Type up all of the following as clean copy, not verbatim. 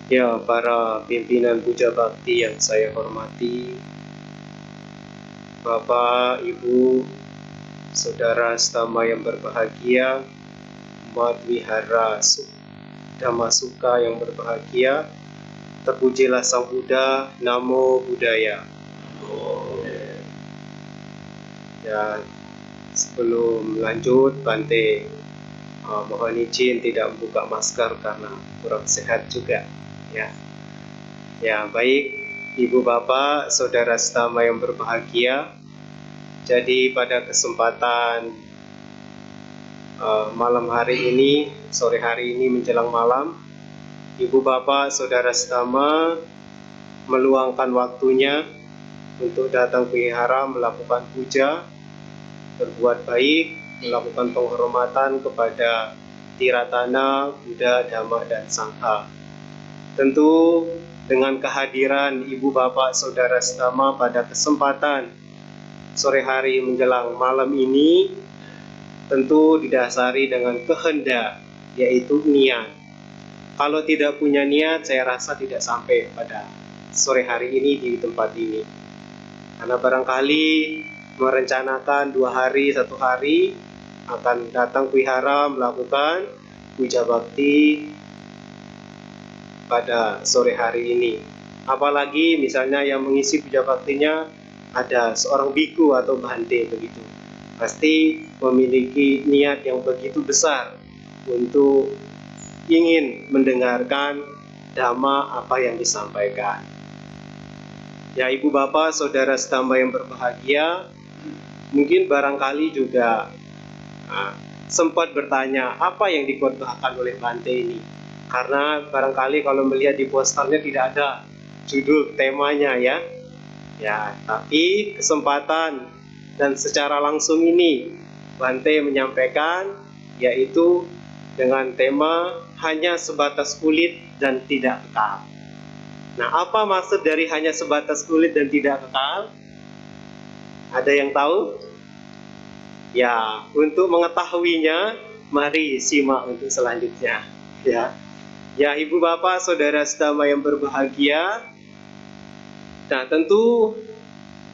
Ya, para pimpinan puja bakti yang saya hormati, Bapak, Ibu, Saudara Setama yang berbahagia, umat Wihara Dhammasuka yang berbahagia, terpujilah Sang Buddha, Namo Buddhaya. Dan sebelum lanjut, Bante mohon izin tidak membuka masker karena kurang sehat juga, ya. Ya, baik, Ibu Bapak, Saudara Setama yang berbahagia. Jadi pada kesempatan malam hari ini, sore hari ini menjelang malam, Ibu Bapak, Saudara Setama meluangkan waktunya untuk datang ke wihara melakukan puja, berbuat baik, melakukan penghormatan kepada Tiratana, Buddha, Dhamma, dan Sangha. Tentu dengan kehadiran Ibu Bapak Saudara Setama pada kesempatan sore hari menjelang malam ini tentu didasari dengan kehendak, yaitu niat. Kalau tidak punya niat, saya rasa tidak sampai pada sore hari ini di tempat ini. Karena barangkali merencanakan 2 hari, 1 hari akan datang ke wihara melakukan puja bakti pada sore hari ini. Apalagi misalnya yang mengisi puja baktinya ada seorang biku atau bhante begitu. Pasti memiliki niat yang begitu besar untuk ingin mendengarkan dhamma apa yang disampaikan. Ya, Ibu Bapak, Saudara Setamba yang berbahagia, mungkin barangkali juga sempat bertanya apa yang dikhotbahkan oleh Bante ini. Karena barangkali kalau melihat di posternya tidak ada judul temanya, ya. Ya, tapi kesempatan dan secara langsung ini Bante menyampaikan yaitu dengan tema hanya sebatas kulit dan tidak kekal. Nah, apa maksud dari hanya sebatas kulit dan tidak kekal? Ada yang tahu? Ya, untuk mengetahuinya, mari simak untuk selanjutnya. Ya, ya, Ibu Bapak, Saudara Setama yang berbahagia. Nah, tentu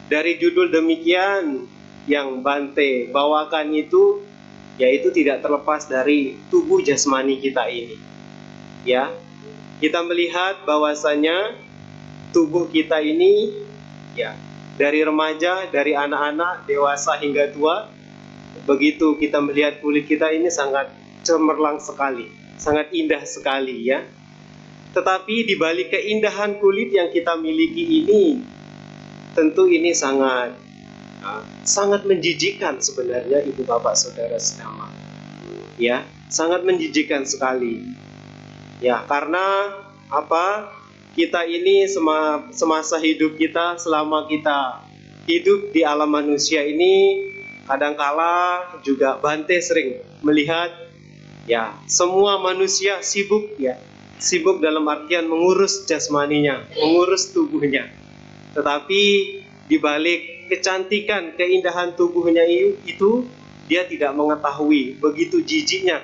dari judul demikian yang Bante bawakan itu, yaitu tidak terlepas dari tubuh jasmani kita ini. Ya, kita melihat bahwasanya tubuh kita ini, ya, dari remaja, dari anak-anak, dewasa hingga tua, begitu kita melihat kulit kita ini sangat cemerlang sekali, sangat indah sekali, ya. Tetapi di balik keindahan kulit yang kita miliki ini, tentu ini sangat menjijikkan sebenarnya, Ibu Bapak Saudara Setama. Ya, sangat menjijikkan sekali. Ya, karena apa? Kita ini semasa hidup kita, selama kita hidup di alam manusia ini, kadangkala juga Bante sering melihat ya, semua manusia sibuk, ya. Sibuk dalam artian mengurus jasmaninya, mengurus tubuhnya. Tetapi di balik kecantikan, keindahan tubuhnya itu, dia tidak mengetahui begitu jijiknya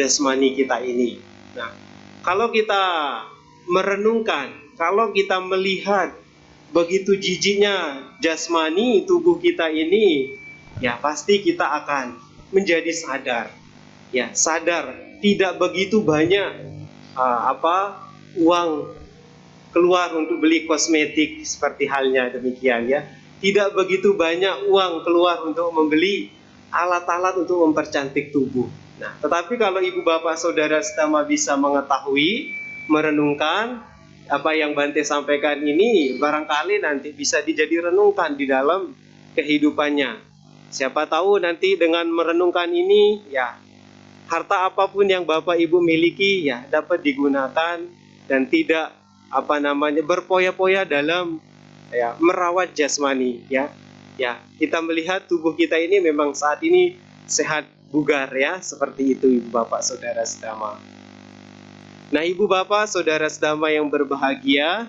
jasmani kita ini. Nah, kalau kita merenungkan, kalau kita melihat begitu jijiknya jasmani tubuh kita ini, ya pasti kita akan menjadi sadar. Ya, sadar tidak begitu banyak uang keluar untuk beli kosmetik seperti halnya demikian, ya. Tidak begitu banyak uang keluar untuk membeli alat-alat untuk mempercantik tubuh. Nah, tetapi kalau Ibu Bapak Saudara Setama bisa mengetahui, merenungkan apa yang Bante sampaikan ini, barangkali nanti bisa dijadi renungkan di dalam kehidupannya. Siapa tahu nanti dengan merenungkan ini, ya, harta apapun yang Bapak Ibu miliki, ya, dapat digunakan dan tidak berpoya-poya dalam, ya, merawat jasmani, ya. Ya, kita melihat tubuh kita ini memang saat ini sehat bugar, ya, seperti itu Ibu Bapak Saudara Setama. Nah, Ibu Bapak Saudara Setama yang berbahagia,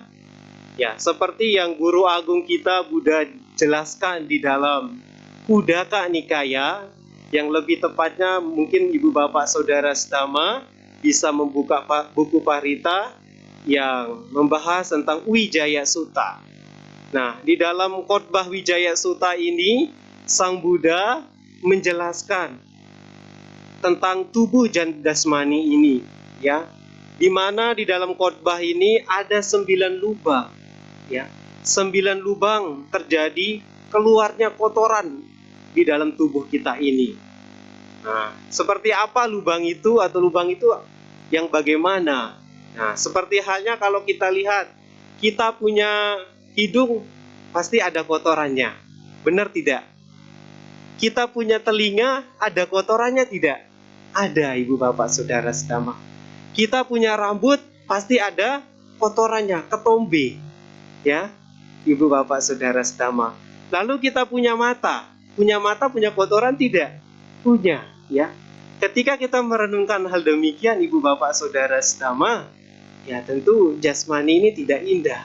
ya, seperti yang Guru Agung kita Buddha jelaskan di dalam Khuddaka Nikaya, yang lebih tepatnya mungkin Ibu Bapak Saudara Setama bisa membuka buku Parita yang membahas tentang Wijaya Sutta. Nah, di dalam khotbah Wijaya Sutta ini, Sang Buddha menjelaskan tentang tubuh jasmani ini, ya, di mana di dalam khotbah ini ada 9 lubang, ya, 9 lubang terjadi keluarnya kotoran di dalam tubuh kita ini. Nah, seperti apa lubang itu atau lubang itu yang bagaimana? Nah, seperti halnya kalau kita lihat, kita punya hidung pasti ada kotorannya. Benar tidak? Kita punya telinga ada kotorannya tidak? Ada, Ibu Bapak Saudara sedama. Kita punya rambut pasti ada kotorannya, ketombe. Ya, Ibu Bapak Saudara sedama. Lalu kita punya mata. Punya mata punya kotoran tidak? Punya, ya. Ketika kita merenungkan hal demikian, Ibu Bapak Saudara sedama, ya tentu jasmani ini tidak indah.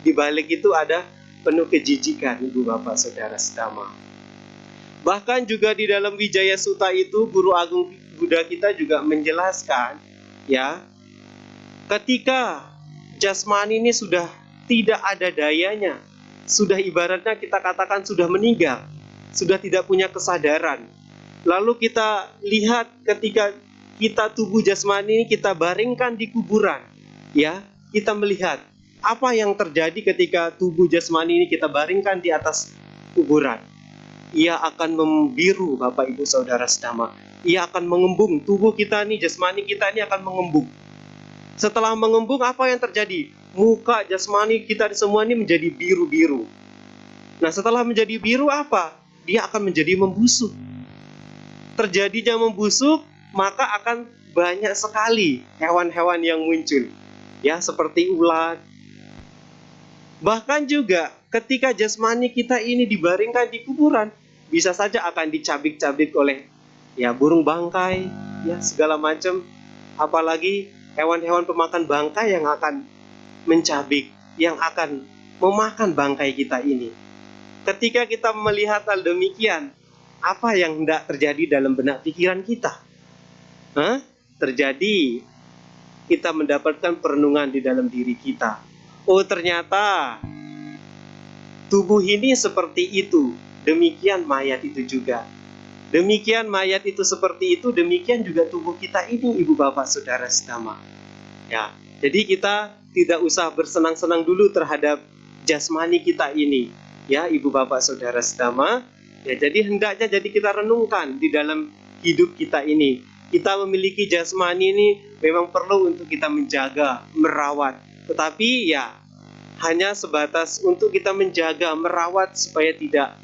Di balik itu ada penuh kejijikan, Ibu Bapak Saudara sedama. Bahkan juga di dalam Wijaya Sutta itu, Guru Agung Buddha kita juga menjelaskan, ya, ketika jasmani ini sudah tidak ada dayanya, sudah ibaratnya kita katakan sudah meninggal, sudah tidak punya kesadaran. Lalu kita lihat ketika kita tubuh jasmani ini kita baringkan di kuburan, ya, kita melihat apa yang terjadi ketika tubuh jasmani ini kita baringkan di atas kuburan. Ia akan membiru, Bapak Ibu Saudara sedama. Ia akan mengembung, tubuh kita nih, jasmani kita ini akan mengembung. Setelah mengembung, apa yang terjadi? Muka jasmani kita semua ini menjadi biru-biru. Nah, setelah menjadi biru apa? Dia akan menjadi membusuk. Terjadinya membusuk, maka akan banyak sekali hewan-hewan yang muncul. Ya, seperti ulat. Bahkan juga ketika jasmani kita ini dibaringkan di kuburan, bisa saja akan dicabik-cabik oleh, ya, burung bangkai, ya, segala macam. Apalagi hewan-hewan pemakan bangkai yang akan mencabik, yang akan memakan bangkai kita ini. Ketika kita melihat hal demikian, apa yang hendak terjadi dalam benak pikiran kita? Terjadi kita mendapatkan perenungan di dalam diri kita. Oh, ternyata tubuh ini seperti itu. Demikian mayat itu juga. Demikian mayat itu seperti itu, demikian juga tubuh kita ini, Ibu Bapak Saudara sedama. Ya, jadi kita tidak usah bersenang-senang dulu terhadap jasmani kita ini. Ya, Ibu Bapak Saudara sedama. Ya, jadi hendaknya jadi kita renungkan di dalam hidup kita ini. Kita memiliki jasmani ini memang perlu untuk kita menjaga, merawat. Tetapi ya hanya sebatas untuk kita menjaga, merawat supaya tidak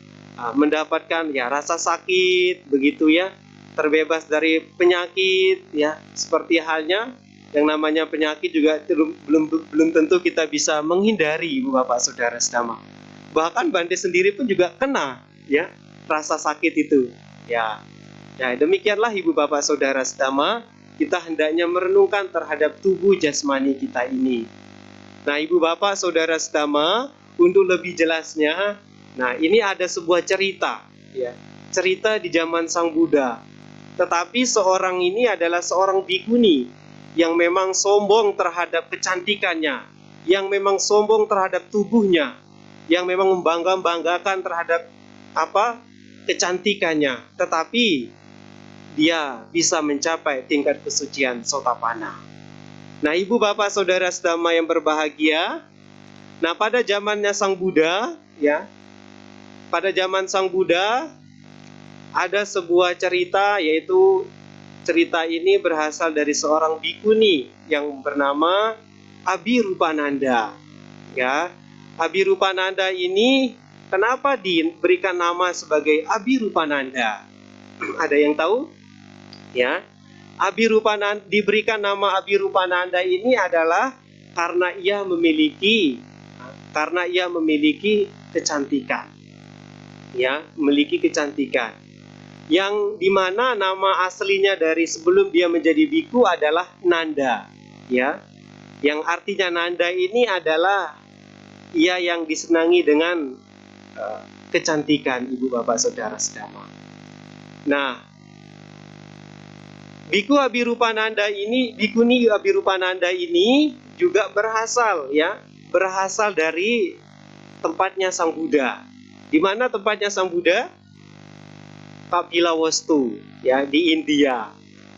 mendapatkan ya rasa sakit, begitu ya, terbebas dari penyakit, ya, seperti halnya yang namanya penyakit juga belum tentu kita bisa menghindari, Ibu Bapak Saudara sedama. Bahkan Bante sendiri pun juga kena, ya, rasa sakit itu, ya. Ya, demikianlah Ibu Bapak Saudara sedama, kita hendaknya merenungkan terhadap tubuh jasmani kita ini. Nah, Ibu Bapak Saudara sedama, untuk lebih jelasnya, nah, ini ada sebuah cerita, ya, cerita di zaman Sang Buddha. Tetapi seorang ini adalah seorang bikuni yang memang sombong terhadap kecantikannya, yang memang sombong terhadap tubuhnya, yang memang membanggakan terhadap kecantikannya. Tetapi dia bisa mencapai tingkat kesucian Sotapanna. Nah, Ibu Bapak Saudara sedama yang berbahagia, nah pada zamannya Sang Buddha, ya, pada zaman Sang Buddha ada sebuah cerita, yaitu cerita ini berasal dari seorang bikuni yang bernama Abhirupananda. Ya, Abhirupananda ini kenapa diberikan nama sebagai Abhirupananda? Ada yang tahu? Ya, diberikan nama Abhirupananda ini adalah karena ia memiliki kecantikan, ya, memiliki kecantikan, yang dimana nama aslinya dari sebelum dia menjadi biku adalah Nanda, ya, yang artinya Nanda ini adalah ia yang disenangi dengan kecantikan, Ibu Bapak Saudara sedama. Nah, Bikuni Abirupananda ini juga berasal dari tempatnya Sang Buddha. Di mana tempatnya Sang Buddha? Kapilavastu, ya, di India.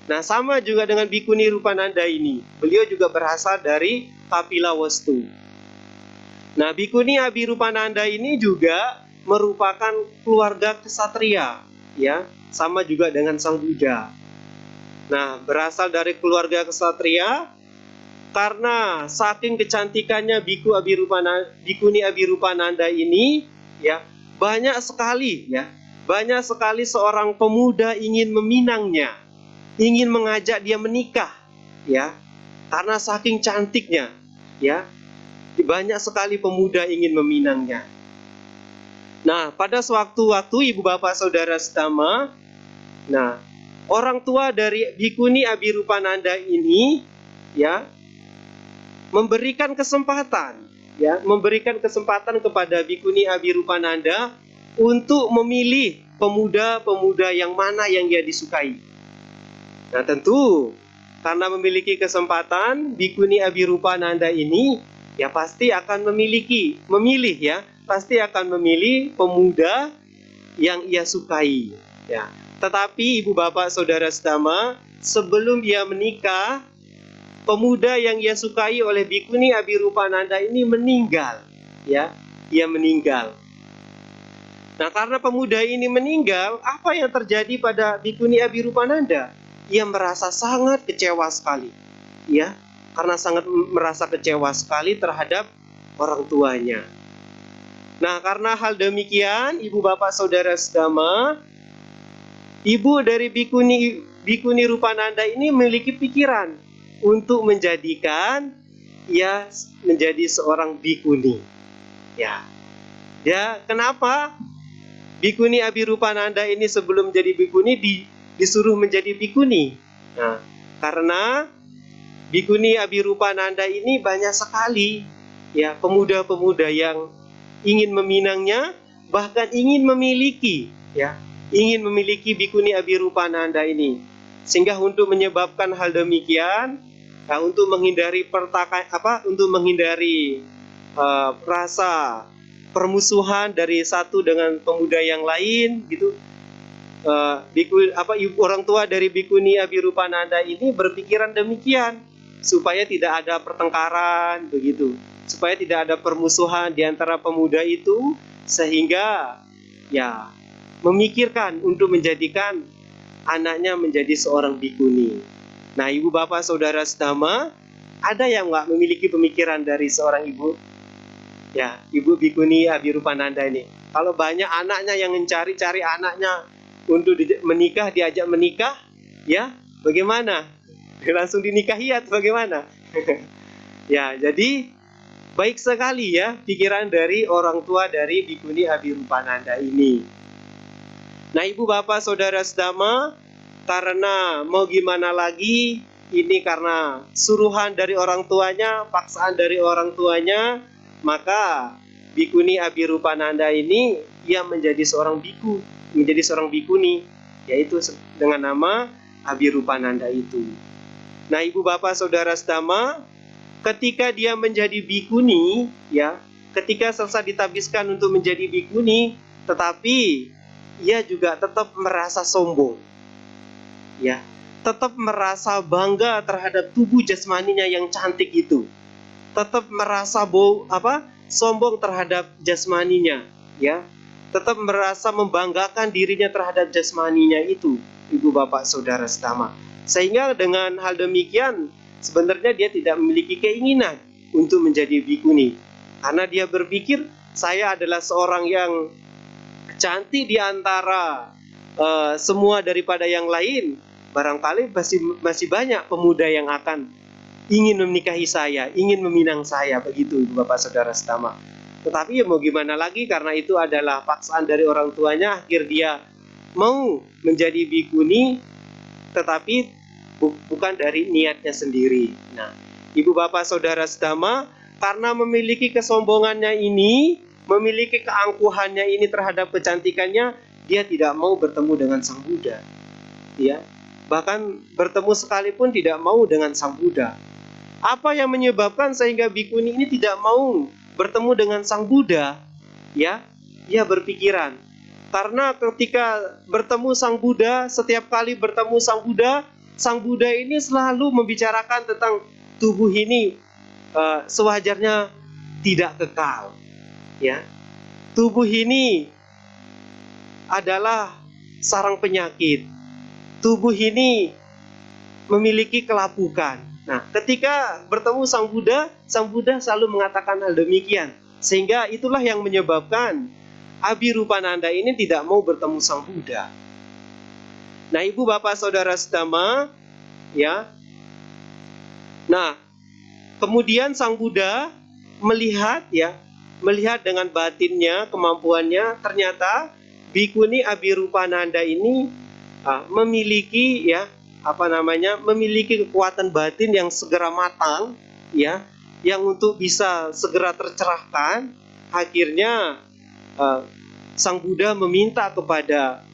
Nah, sama juga dengan Bikuni Rupananda ini. Beliau juga berasal dari Kapilavastu. Nah, Bikuni Abirupananda ini juga merupakan keluarga kesatria, ya, sama juga dengan Sang Buddha. Nah, berasal dari keluarga kesatria karena saking kecantikannya Bikuni Abirupananda ini, ya, banyak sekali seorang pemuda ingin meminangnya, ingin mengajak dia menikah, ya, karena saking cantiknya, ya, banyak sekali pemuda ingin meminangnya. Nah, pada sewaktu-waktu ibu bapak saudara sedama, nah, orang tua dari Bikuni Abirupananda ini, ya, memberikan kesempatan kepada Bikuni Abirupananda untuk memilih pemuda-pemuda yang mana yang dia disukai. Nah, tentu karena memiliki kesempatan, Bikuni Abirupananda ini ya pasti akan memilih pemuda yang ia sukai, ya. Tetapi ibu bapak saudara sedama, sebelum ia menikah, pemuda yang ia sukai oleh Bikuni Abirupananda ini meninggal, ya. Ia meninggal. Nah, karena pemuda ini meninggal, apa yang terjadi pada Bikuni Abirupananda? Ia merasa sangat kecewa sekali, ya, karena sangat merasa kecewa sekali terhadap orang tuanya. Nah, karena hal demikian, ibu bapak saudara sedama, ibu dari Bikuni Rupananda ini memiliki pikiran untuk menjadikan ia menjadi seorang bikuni. Ya, kenapa Bikuni Abirupananda ini sebelum jadi bikuni disuruh menjadi bikuni? Nah, karena Bikuni Abirupananda ini banyak sekali, ya, pemuda-pemuda yang ingin meminangnya, bahkan ingin memiliki Bikuni Abirupananda ini. Sehingga untuk menyebabkan hal demikian, ya, untuk menghindari rasa permusuhan dari satu dengan pemuda yang lain, gitu. Orang tua dari Bikuni Abirupananda ini berpikiran demikian, supaya tidak ada pertengkaran, begitu, supaya tidak ada permusuhan di antara pemuda itu, sehingga ya memikirkan untuk menjadikan anaknya menjadi seorang bikuni. Nah, ibu bapak saudara sedama, ada yang nggak memiliki pemikiran dari seorang ibu? Ya, Ibu Bikuni Abirupananda ini. Kalau banyak anaknya yang mencari-cari anaknya untuk diajak menikah, ya, bagaimana? Langsung dinikahi atau bagaimana? Ya, jadi baik sekali ya pikiran dari orang tua dari Bikuni Abirupananda ini. Nah, ibu bapak saudara sedama, karena mau gimana lagi, ini karena suruhan dari orang tuanya, paksaan dari orang tuanya, maka Bikuni Abirupananda ini ia menjadi seorang bikuni, yaitu dengan nama Abirupananda itu. Nah, ibu bapak saudara sedama, ketika dia menjadi bikuni, ya, ketika selesai ditabiskan untuk menjadi bikuni, tetapi ia juga tetap merasa sombong, ya, tetap merasa bangga terhadap tubuh jasmaninya yang cantik itu, tetap merasa sombong terhadap jasmaninya, ya, tetap merasa membanggakan dirinya terhadap jasmaninya itu, ibu bapak saudara sedama. Sehingga dengan hal demikian, sebenarnya dia tidak memiliki keinginan untuk menjadi bikuni, karena dia berpikir, saya adalah seorang yang cantik di antara semua daripada yang lain, barangkali masih banyak pemuda yang akan ingin menikahi saya, ingin meminang saya, begitu ibu bapak saudara sedama. Tetapi ya mau gimana lagi, karena itu adalah paksaan dari orang tuanya, akhir dia mau menjadi bikuni, tetapi bukan dari niatnya sendiri. Nah, ibu bapak saudara sedama, karena memiliki kesombongannya ini, memiliki keangkuhannya ini terhadap kecantikannya, dia tidak mau bertemu dengan Sang Buddha, ya. bahkan bertemu sekalipun tidak mau dengan Sang Buddha. Apa yang menyebabkan sehingga bikuni ini tidak mau bertemu dengan Sang Buddha? Ya, ia berpikiran, karena ketika bertemu Sang Buddha, setiap kali bertemu Sang Buddha ini selalu membicarakan tentang tubuh ini sewajarnya tidak kekal. Ya, tubuh ini adalah sarang penyakit. Tubuh ini memiliki kelapukan. Nah, ketika bertemu Sang Buddha selalu mengatakan hal demikian. Sehingga itulah yang menyebabkan Abhirupananda ini tidak mau bertemu Sang Buddha. Nah, Ibu Bapak Saudara Sedama, ya. Nah, kemudian Sang Buddha melihat dengan batinnya, kemampuannya, ternyata bikuni Abhirupananda ini memiliki memiliki kekuatan batin yang segera matang, ya, yang untuk bisa segera tercerahkan. Akhirnya Sang Buddha meminta kepada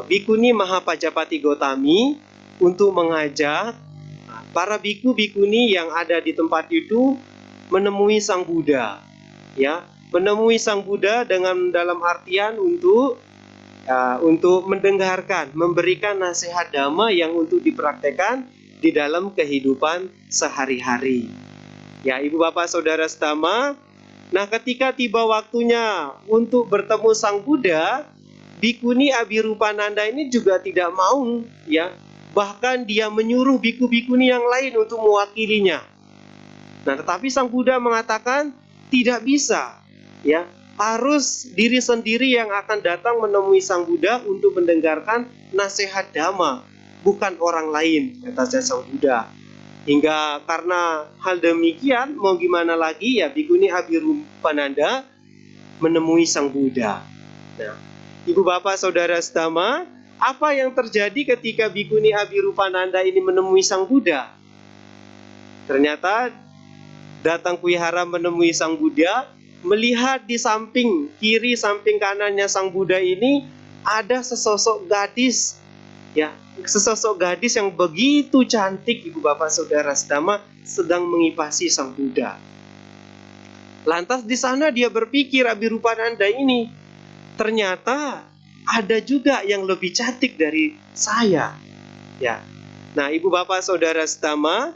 bikuni Mahapajapati Gotami untuk mengajak para biku-bikuni yang ada di tempat itu menemui Sang Buddha, ya, menemui Sang Buddha dalam artian untuk mendengarkan, memberikan nasihat dhamma yang untuk dipraktekkan di dalam kehidupan sehari-hari. Ya, Ibu Bapak Saudara Sedama, nah ketika tiba waktunya untuk bertemu Sang Buddha, bikuni Abhirupananda ini juga tidak mau, ya. Bahkan dia menyuruh biku-bikuni yang lain untuk mewakilinya. Nah, tetapi Sang Buddha mengatakan tidak bisa, ya. Harus diri sendiri yang akan datang menemui Sang Buddha untuk mendengarkan nasihat dhamma, bukan orang lain, kata Sang Buddha. Hingga karena hal demikian, mau gimana lagi, ya, bikuni Abhirupananda menemui Sang Buddha. Nah, Ibu Bapak Saudara Sedama, apa yang terjadi ketika bikuni Abhirupananda ini menemui Sang Buddha? Ternyata datang Kuihara menemui Sang Buddha, melihat di samping kiri, samping kanannya Sang Buddha ini ada sesosok gadis, ya, sesosok gadis yang begitu cantik, Ibu Bapak Saudara Sedama, sedang mengipasi Sang Buddha. Lantas di sana dia berpikir, Abhirupananda ini, ternyata ada juga yang lebih cantik dari saya, ya. Nah, Ibu Bapak Saudara Sedama,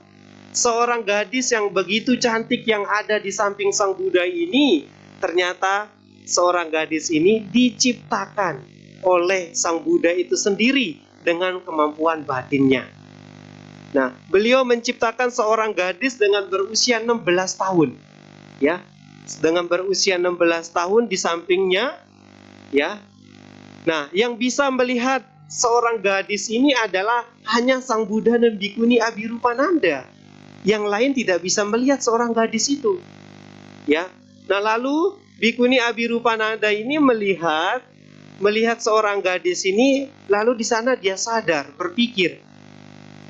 seorang gadis yang begitu cantik yang ada di samping Sang Buddha ini, ternyata seorang gadis ini diciptakan oleh Sang Buddha itu sendiri dengan kemampuan batinnya. Nah, beliau menciptakan seorang gadis dengan berusia 16 tahun. Ya, dengan berusia 16 tahun di sampingnya, ya. Nah, yang bisa melihat seorang gadis ini adalah hanya Sang Buddha dan bikuni Abhirupananda. Yang lain tidak bisa melihat seorang gadis itu, ya. Nah, lalu bikuni Abhirupananda ini melihat seorang gadis ini, lalu di sana dia sadar, berpikir,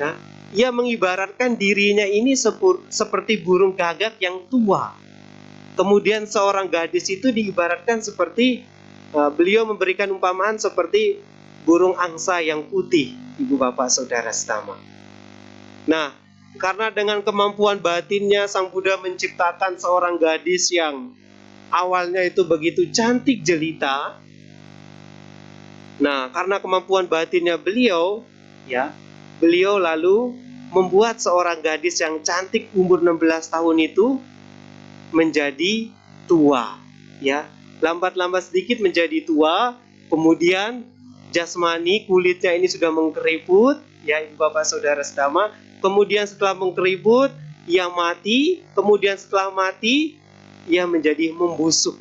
ya, ia mengibaratkan dirinya ini seperti burung gagak yang tua. Kemudian seorang gadis itu diibaratkan seperti beliau memberikan umpamaan seperti burung angsa yang putih, Ibu Bapak Saudara Sedama. Nah, karena dengan kemampuan batinnya Sang Buddha menciptakan seorang gadis yang awalnya itu begitu cantik jelita. Nah, karena kemampuan batinnya beliau, ya, beliau lalu membuat seorang gadis yang cantik umur 16 tahun itu menjadi tua, ya. Lambat-lambat sedikit menjadi tua, kemudian jasmani kulitnya ini sudah mengkeriput, ya, Ibu Bapak Saudara Sedama. Kemudian setelah mengkeriput, ia mati. Kemudian setelah mati, ia menjadi membusuk.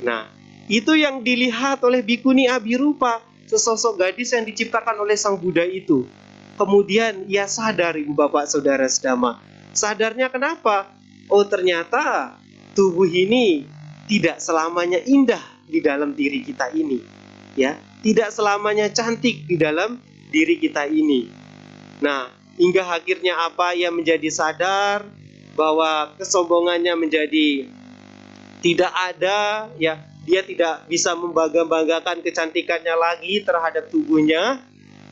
Nah, itu yang dilihat oleh bikuni Abhirupa, sesosok gadis yang diciptakan oleh Sang Buddha itu. Kemudian ia sadar, Ibu Bapak Saudara Sedama. Sadarnya kenapa? Oh, ternyata tubuh ini tidak selamanya indah di dalam diri kita ini, ya. Tidak selamanya cantik di dalam diri kita ini. Nah, hingga akhirnya apa? Ia menjadi sadar bahwa kesombongannya menjadi tidak ada, ya. Dia tidak bisa membangga-banggakan kecantikannya lagi terhadap tubuhnya.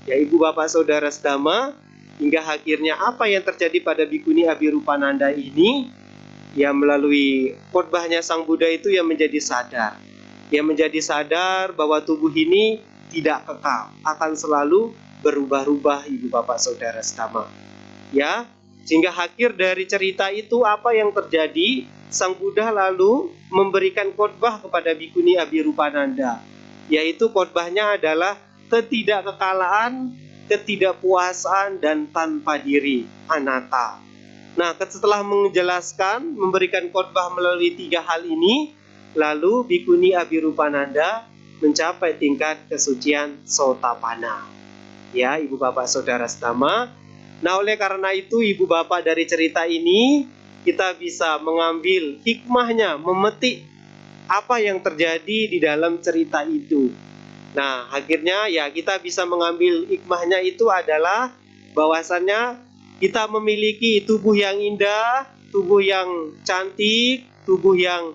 Ya Ibu Bapak Saudara sedama, hingga akhirnya apa yang terjadi pada Bikuni Abirupananda ini, ya melalui khotbahnya Sang Buddha itu yang menjadi sadar. Yang menjadi sadar bahwa tubuh ini tidak kekal, akan selalu berubah-ubah Ibu Bapak Saudara sedama. Ya, sehingga akhir dari cerita itu apa yang terjadi? Sang Buddha lalu memberikan khotbah kepada Bikuni Abirupananda, yaitu khotbahnya adalah ketidakkekalaan, ketidakpuasan, dan tanpa diri, anatta. Nah, setelah menjelaskan, memberikan khotbah melalui 3 hal ini, lalu Bikuni Abirupananda mencapai tingkat kesucian Sotapanna. Ya, Ibu Bapak Saudara sedama. Nah, oleh karena itu Ibu Bapak dari cerita ini kita bisa mengambil hikmahnya, memetik apa yang terjadi di dalam cerita itu. Nah, akhirnya ya kita bisa mengambil hikmahnya itu adalah bahwasannya kita memiliki tubuh yang indah, tubuh yang cantik, tubuh yang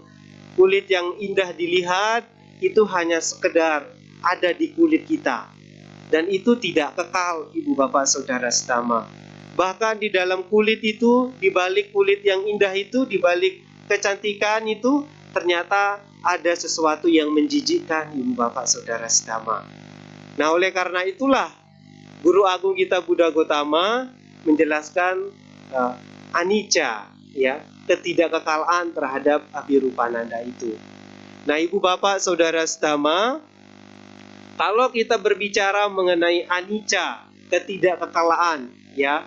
kulit yang indah dilihat, itu hanya sekedar ada di kulit kita. Dan itu tidak kekal, Ibu Bapak Saudara sedama. Bahkan di dalam kulit itu, di balik kulit yang indah itu, di balik kecantikan itu, ternyata ada sesuatu yang menjijikkan, Ibu Bapak Saudara sedama. Nah, oleh karena itulah Guru Agung kita Buddha Gotama menjelaskan anicca, ya, ketidakkekalaan terhadap Abirupananda itu. Nah, Ibu Bapak Saudara sedama, kalau kita berbicara mengenai anicca, ketidakkekalaan, ya,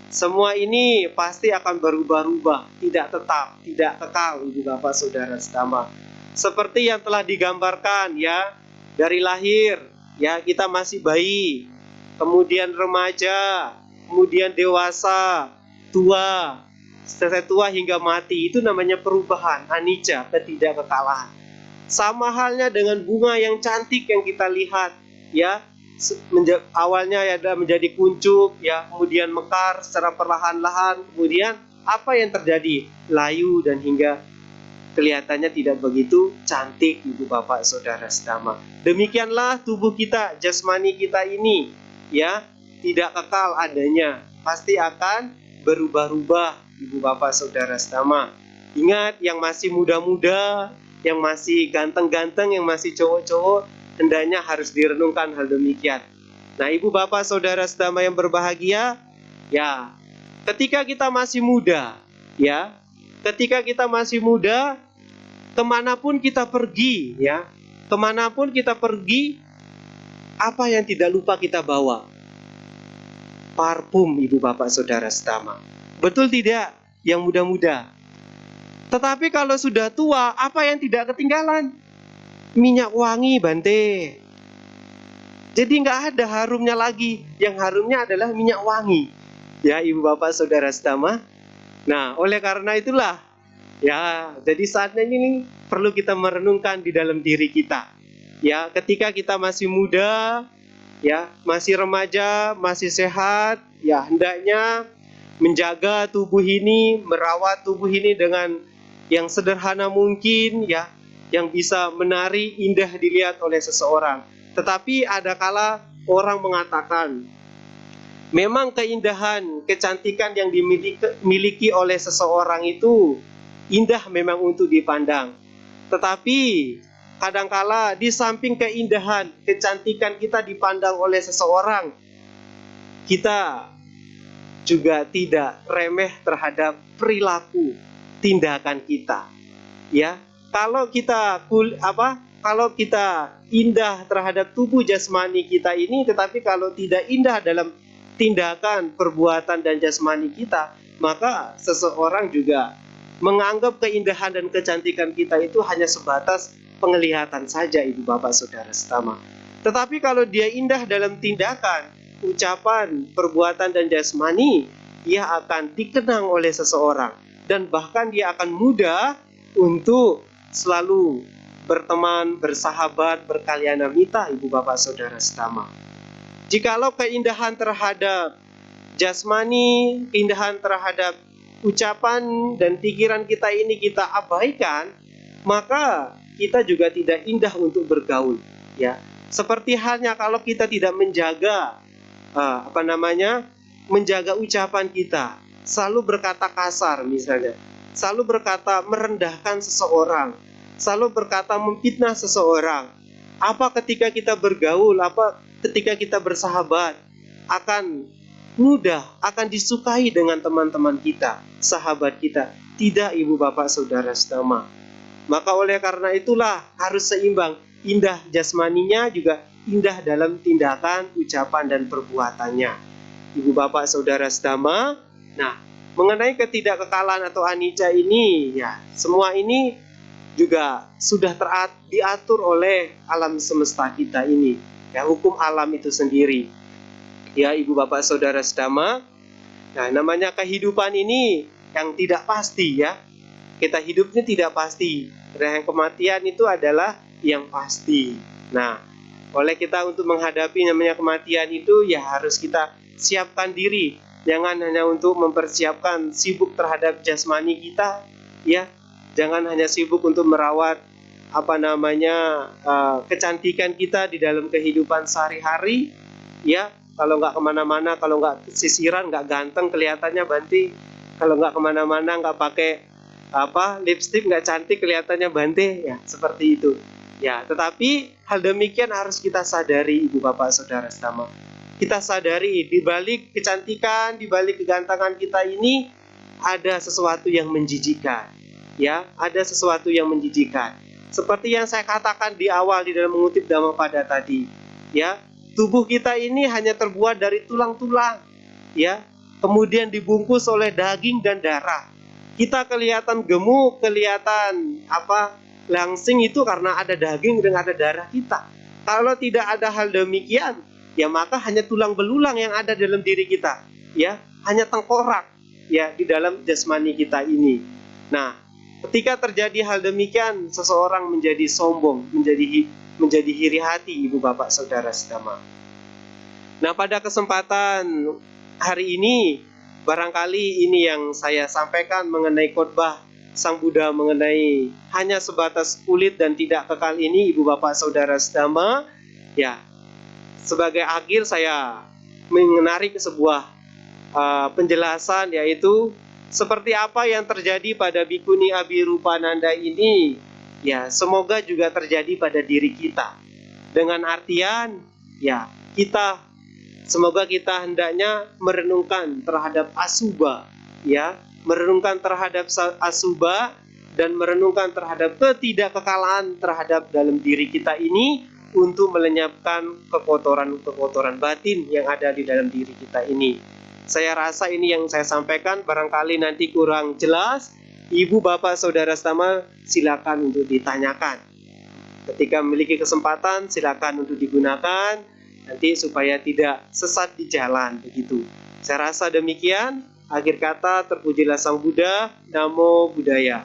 semua ini pasti akan berubah-ubah, tidak tetap, tidak kekal, Ibu Bapak Saudara sedama. Seperti yang telah digambarkan, ya, dari lahir, ya, kita masih bayi, kemudian remaja, kemudian dewasa, tua, selesai tua hingga mati, itu namanya perubahan, anicca, ketidakkekalaan. Sama halnya dengan bunga yang cantik yang kita lihat, ya, awalnya ya menjadi kuncup, ya, kemudian mekar secara perlahan-lahan, kemudian apa yang terjadi? Layu dan hingga kelihatannya tidak begitu cantik, Ibu Bapak Saudara sedama. Demikianlah tubuh kita, jasmani kita ini, ya, tidak kekal adanya, pasti akan berubah-ubah, Ibu Bapak Saudara sedama. Ingat, yang masih muda-muda, yang masih ganteng-ganteng, yang masih cowok-cowok, hendaknya harus direnungkan hal demikian. Nah, Ibu Bapak Saudara sedama yang berbahagia, ya, ketika kita masih muda, ya, ketika kita masih muda, kemanapun kita pergi, ya, kemanapun kita pergi, apa yang tidak lupa kita bawa? Parfum, Ibu Bapak Saudara sedama. Betul tidak? Yang muda-muda. Tetapi kalau sudah tua, apa yang tidak ketinggalan? Minyak wangi, Bante. Jadi nggak ada harumnya lagi. Yang harumnya adalah minyak wangi. Ya, Ibu Bapak Saudara sedama. Nah, oleh karena itulah, ya, jadi saatnya ini perlu kita merenungkan di dalam diri kita. Ya, ketika kita masih muda, ya, masih remaja, masih sehat, ya, hendaknya menjaga tubuh ini, merawat tubuh ini dengan yang sederhana mungkin, ya, yang bisa menarik, indah dilihat oleh seseorang. Tetapi ada kala orang mengatakan, memang keindahan, kecantikan yang dimiliki oleh seseorang itu indah memang untuk dipandang. Tetapi kadangkala di samping keindahan, kecantikan kita dipandang oleh seseorang, kita juga tidak remeh terhadap perilaku, tindakan kita. Ya, kalau kita kalau kita indah terhadap tubuh jasmani kita ini, tetapi kalau tidak indah dalam tindakan, perbuatan, dan jasmani kita, maka seseorang juga menganggap keindahan dan kecantikan kita itu hanya sebatas penglihatan saja, Ibu Bapak Saudara sedama. Tetapi kalau dia indah dalam tindakan, ucapan, perbuatan, dan jasmani, ia akan dikenang oleh seseorang, dan bahkan dia akan mudah untuk selalu berteman, bersahabat, berkalyanamita, Ibu Bapak Saudara sedama. Jikalau keindahan terhadap jasmani, keindahan terhadap ucapan dan pikiran kita ini kita abaikan, maka kita juga tidak indah untuk bergaul, ya. Seperti halnya kalau kita tidak menjaga menjaga ucapan kita, selalu berkata kasar misalnya, selalu berkata merendahkan seseorang, selalu berkata memfitnah seseorang. Apa ketika kita bergaul, apa ketika kita bersahabat, akan mudah, akan disukai dengan teman-teman kita, sahabat kita. Tidak, ibu bapak saudara sedama. Maka oleh karena itulah harus seimbang, indah jasmaninya juga indah dalam tindakan, ucapan, dan perbuatannya. Ibu bapak saudara sedama, nah mengenai ketidakkekalan atau anicca ini, ya semua ini juga sudah diatur oleh alam semesta kita ini, ya hukum alam itu sendiri. Ya ibu bapak saudara sedama, nah namanya kehidupan ini yang tidak pasti ya. Kita hidupnya tidak pasti, dan yang kematian itu adalah yang pasti. Nah, oleh kita untuk menghadapi namanya kematian itu ya harus kita siapkan diri. Jangan hanya untuk mempersiapkan sibuk terhadap jasmani kita, ya. Jangan hanya sibuk untuk merawat kecantikan kita di dalam kehidupan sehari-hari, ya. Kalau nggak kemana-mana, kalau nggak sisiran, nggak ganteng kelihatannya Bante. Kalau nggak kemana-mana, nggak pakai lipstik, nggak cantik kelihatannya Bante, ya seperti itu. Ya, tetapi hal demikian harus kita sadari ibu bapak saudara sedama. Kita sadari di balik kecantikan, di balik kegantengan kita ini ada sesuatu yang menjijikkan. Ya, ada sesuatu yang menjijikkan. Seperti yang saya katakan di awal di dalam mengutip Dhammapada tadi, ya, tubuh kita ini hanya terbuat dari tulang-tulang, ya, kemudian dibungkus oleh daging dan darah. Kita kelihatan gemuk, kelihatan langsing itu karena ada daging dan ada darah kita. Kalau tidak ada hal demikian, ya maka hanya tulang belulang yang ada dalam diri kita, ya, hanya tengkorak, ya, di dalam jasmani kita ini. Nah, ketika terjadi hal demikian, seseorang menjadi sombong, menjadi iri hati, ibu bapak saudara sedama. Nah, pada kesempatan hari ini, barangkali ini yang saya sampaikan mengenai khotbah Sang Buddha mengenai hanya sebatas kulit dan tidak kekal ini, ibu bapak saudara sedama, ya, sebagai akhir saya menarik ke sebuah penjelasan, yaitu seperti apa yang terjadi pada Bhikkhuni Abhirupananda ini, ya semoga juga terjadi pada diri kita. Dengan artian, ya semoga kita hendaknya merenungkan terhadap asubha, ya, merenungkan terhadap asubha dan merenungkan terhadap ketidakkekalan terhadap dalam diri kita ini untuk melenyapkan kekotoran-kekotoran batin yang ada di dalam diri kita ini. Saya rasa ini yang saya sampaikan, barangkali nanti kurang jelas, ibu bapak saudara sedama silakan untuk ditanyakan. Ketika memiliki kesempatan silakan untuk digunakan nanti supaya tidak sesat di jalan begitu. Saya rasa demikian. Akhir kata, terpujilah Sang Buddha. Namo Buddhaya.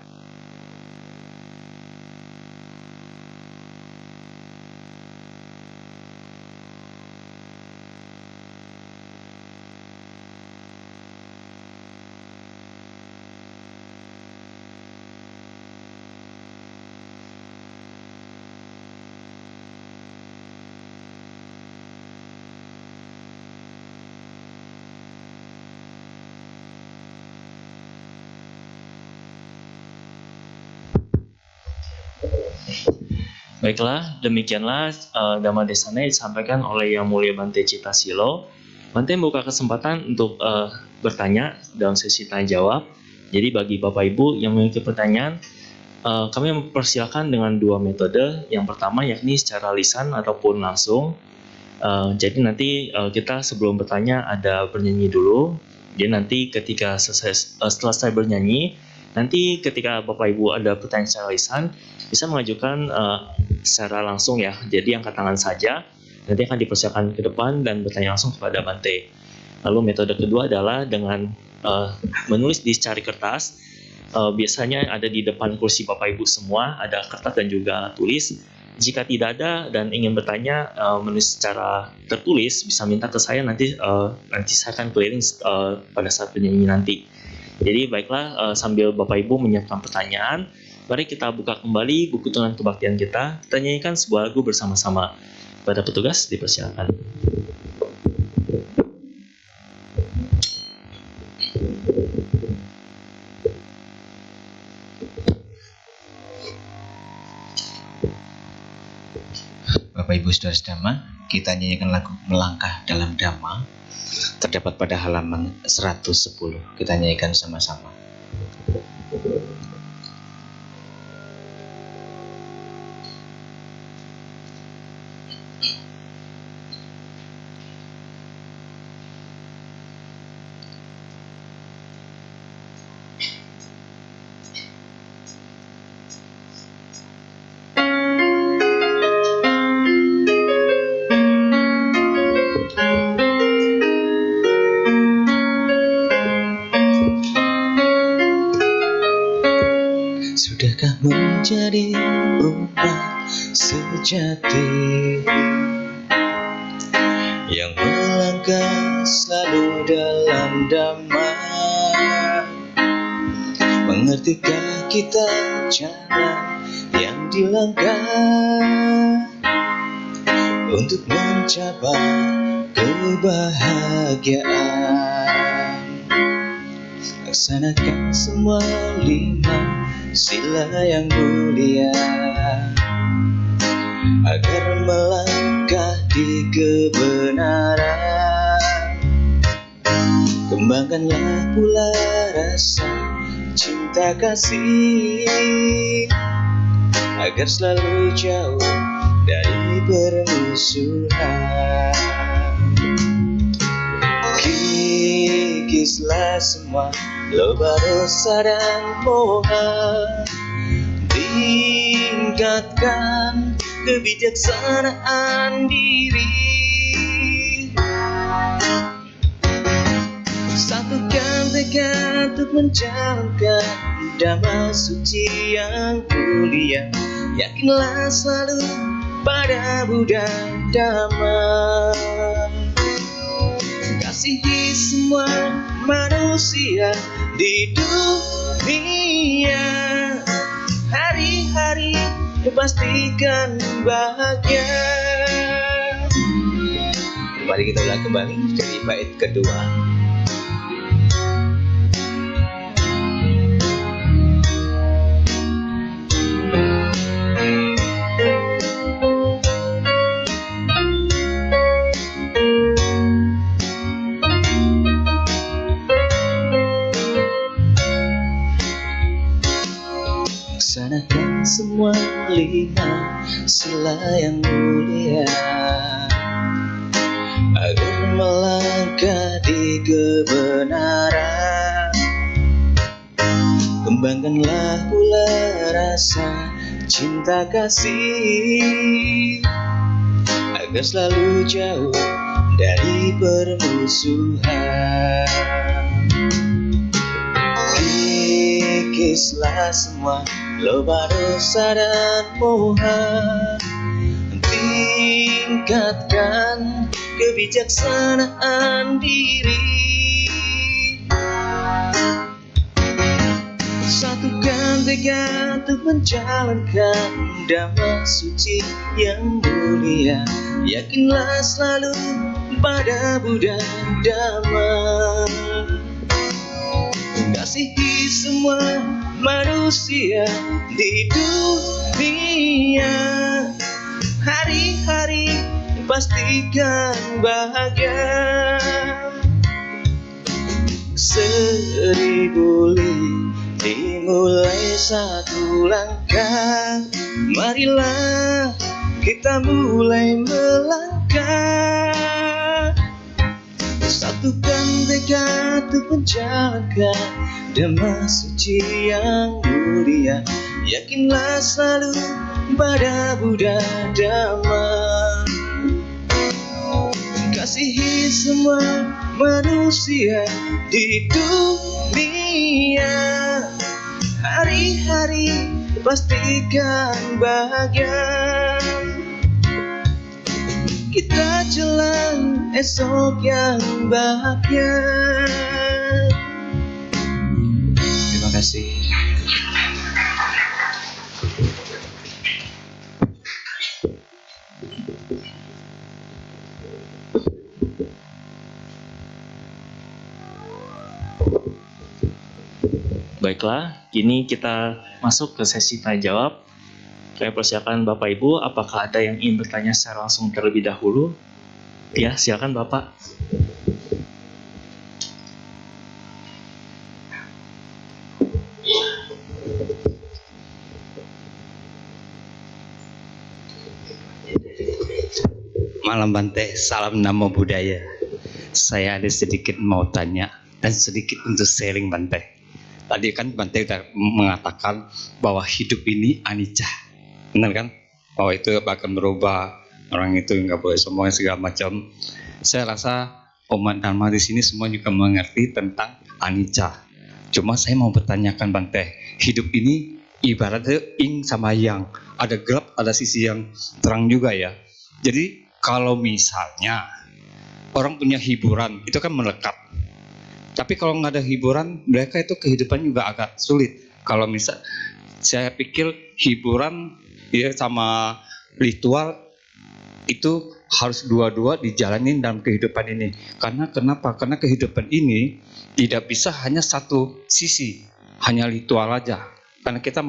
Baiklah, demikianlah Dhamma Desana disampaikan oleh Yang Mulia Bante Citasilo. Bante membuka kesempatan untuk bertanya dalam sesi tanya jawab. Jadi bagi Bapak Ibu yang memiliki pertanyaan, kami mempersilakan dengan dua metode. Yang pertama yakni secara lisan ataupun langsung. Jadi nanti kita sebelum bertanya ada bernyanyi dulu. Jadi nanti ketika setelah saya bernyanyi, nanti ketika Bapak Ibu ada pertanyaan secara lisan, bisa mengajukan secara langsung ya. Jadi angkat tangan saja, nanti akan dipersilakan ke depan dan bertanya langsung kepada Bante. Lalu metode kedua adalah dengan menulis di secari kertas. Biasanya ada di depan kursi Bapak Ibu semua, ada kertas dan juga tulis. Jika tidak ada dan ingin bertanya menulis secara tertulis, bisa minta ke saya, nanti saya akan keliling pada saat penyanyi nanti. Jadi baiklah, sambil Bapak Ibu menyiapkan pertanyaan, mari kita buka kembali buku tuntunan kebaktian kita nyanyikan sebuah lagu bersama-sama. Pada petugas dipersilakan. Bapak Ibu Saudara Dhamma, kita nyanyikan lagu Melangkah Dalam Dhamma, terdapat pada halaman 110. Kita nyanyikan sama-sama. Sudahkah menjadi umat sejati yang melangkah selalu dalam dhamma? Mengertikah kita jalan yang dilangkah untuk mencapai kebahagiaan? Laksanakan semua 5 sila yang mulia agar melangkah di kebenaran. Kembangkanlah pula rasa cinta kasih agar selalu jauh dari permusuhan. Kikislah semua loba dosa dan moha, tingkatkan kebijaksanaan diri. Satukan tekad untuk menjalankan dhamma suci yang mulia. Yakinlah selalu pada Buddha Dhamma. Kasihi semua manusia di dunia, hari-hari pastikan bahagia. Mari kita ulang kembali dari bait kedua. Laksanakan semua 5 sila yang mulia agar melangkah di kebenaran. Kembangkanlah pula rasa cinta kasih agar selalu jauh dari permusuhan. Kikislah semua loba dosa dan moha, tingkatkan kebijaksanaan diri. Satukan tekad untuk menjalankan dhamma suci yang mulia. Yakinlah selalu pada Buddha Dhamma. Kasihi semua manusia di dunia, hari-hari pastikan bahagia. 1000 li dimulai 1 langkah. Marilah kita mulai melangkah. Satukan tekad untuk menjalankan dhamma suci yang mulia. Yakinlah selalu pada Buddha Dhamma. Kasihi semua manusia di dunia, hari-hari pastikan bahagia. Kita jelang esok yang bahagia. Terima kasih. Baiklah, kini kita masuk ke sesi tanya jawab. Kami persilakan Bapak Ibu, apakah ada yang ingin bertanya secara langsung terlebih dahulu? Ya, silakan Bapak. Malam Bante, salam namo budaya. Saya ada sedikit mau tanya dan sedikit untuk sharing Bante. Tadi kan Bante sudah mengatakan bahwa hidup ini anicca, benar kan? Bahwa itu akan berubah, orang itu nggak boleh sombong segala macam. Saya rasa umat Dharma di sini semua juga mengerti tentang anicca. Cuma saya mau bertanyakan Bante, hidup ini ibaratnya yin sama yang, ada gelap, ada sisi yang terang juga ya. Jadi kalau misalnya orang punya hiburan, itu kan melekat. Tapi kalau nggak ada hiburan, mereka itu kehidupan juga agak sulit. Kalau misal, saya pikir hiburan ya sama ritual itu harus dua-dua dijalanin dalam kehidupan ini. Karena kenapa? Karena kehidupan ini tidak bisa hanya satu sisi, hanya ritual aja. Karena kita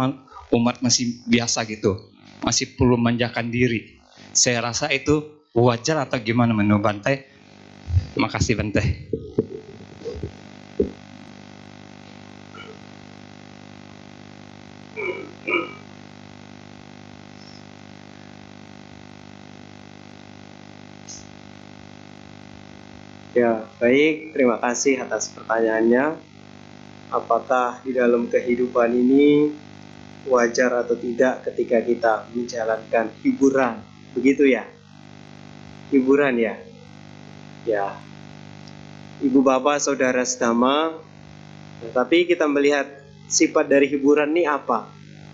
umat masih biasa gitu, masih perlu manjakan diri. Saya rasa itu wajar atau gimana menurut Bante? Makasih Bante. Ya, baik. Terima kasih atas pertanyaannya. Apakah di dalam kehidupan ini wajar atau tidak ketika kita menjalankan hiburan? Begitu ya? Hiburan ya? Ya, Ibu Bapak Saudara Sedama, tapi kita melihat sifat dari hiburan ini apa?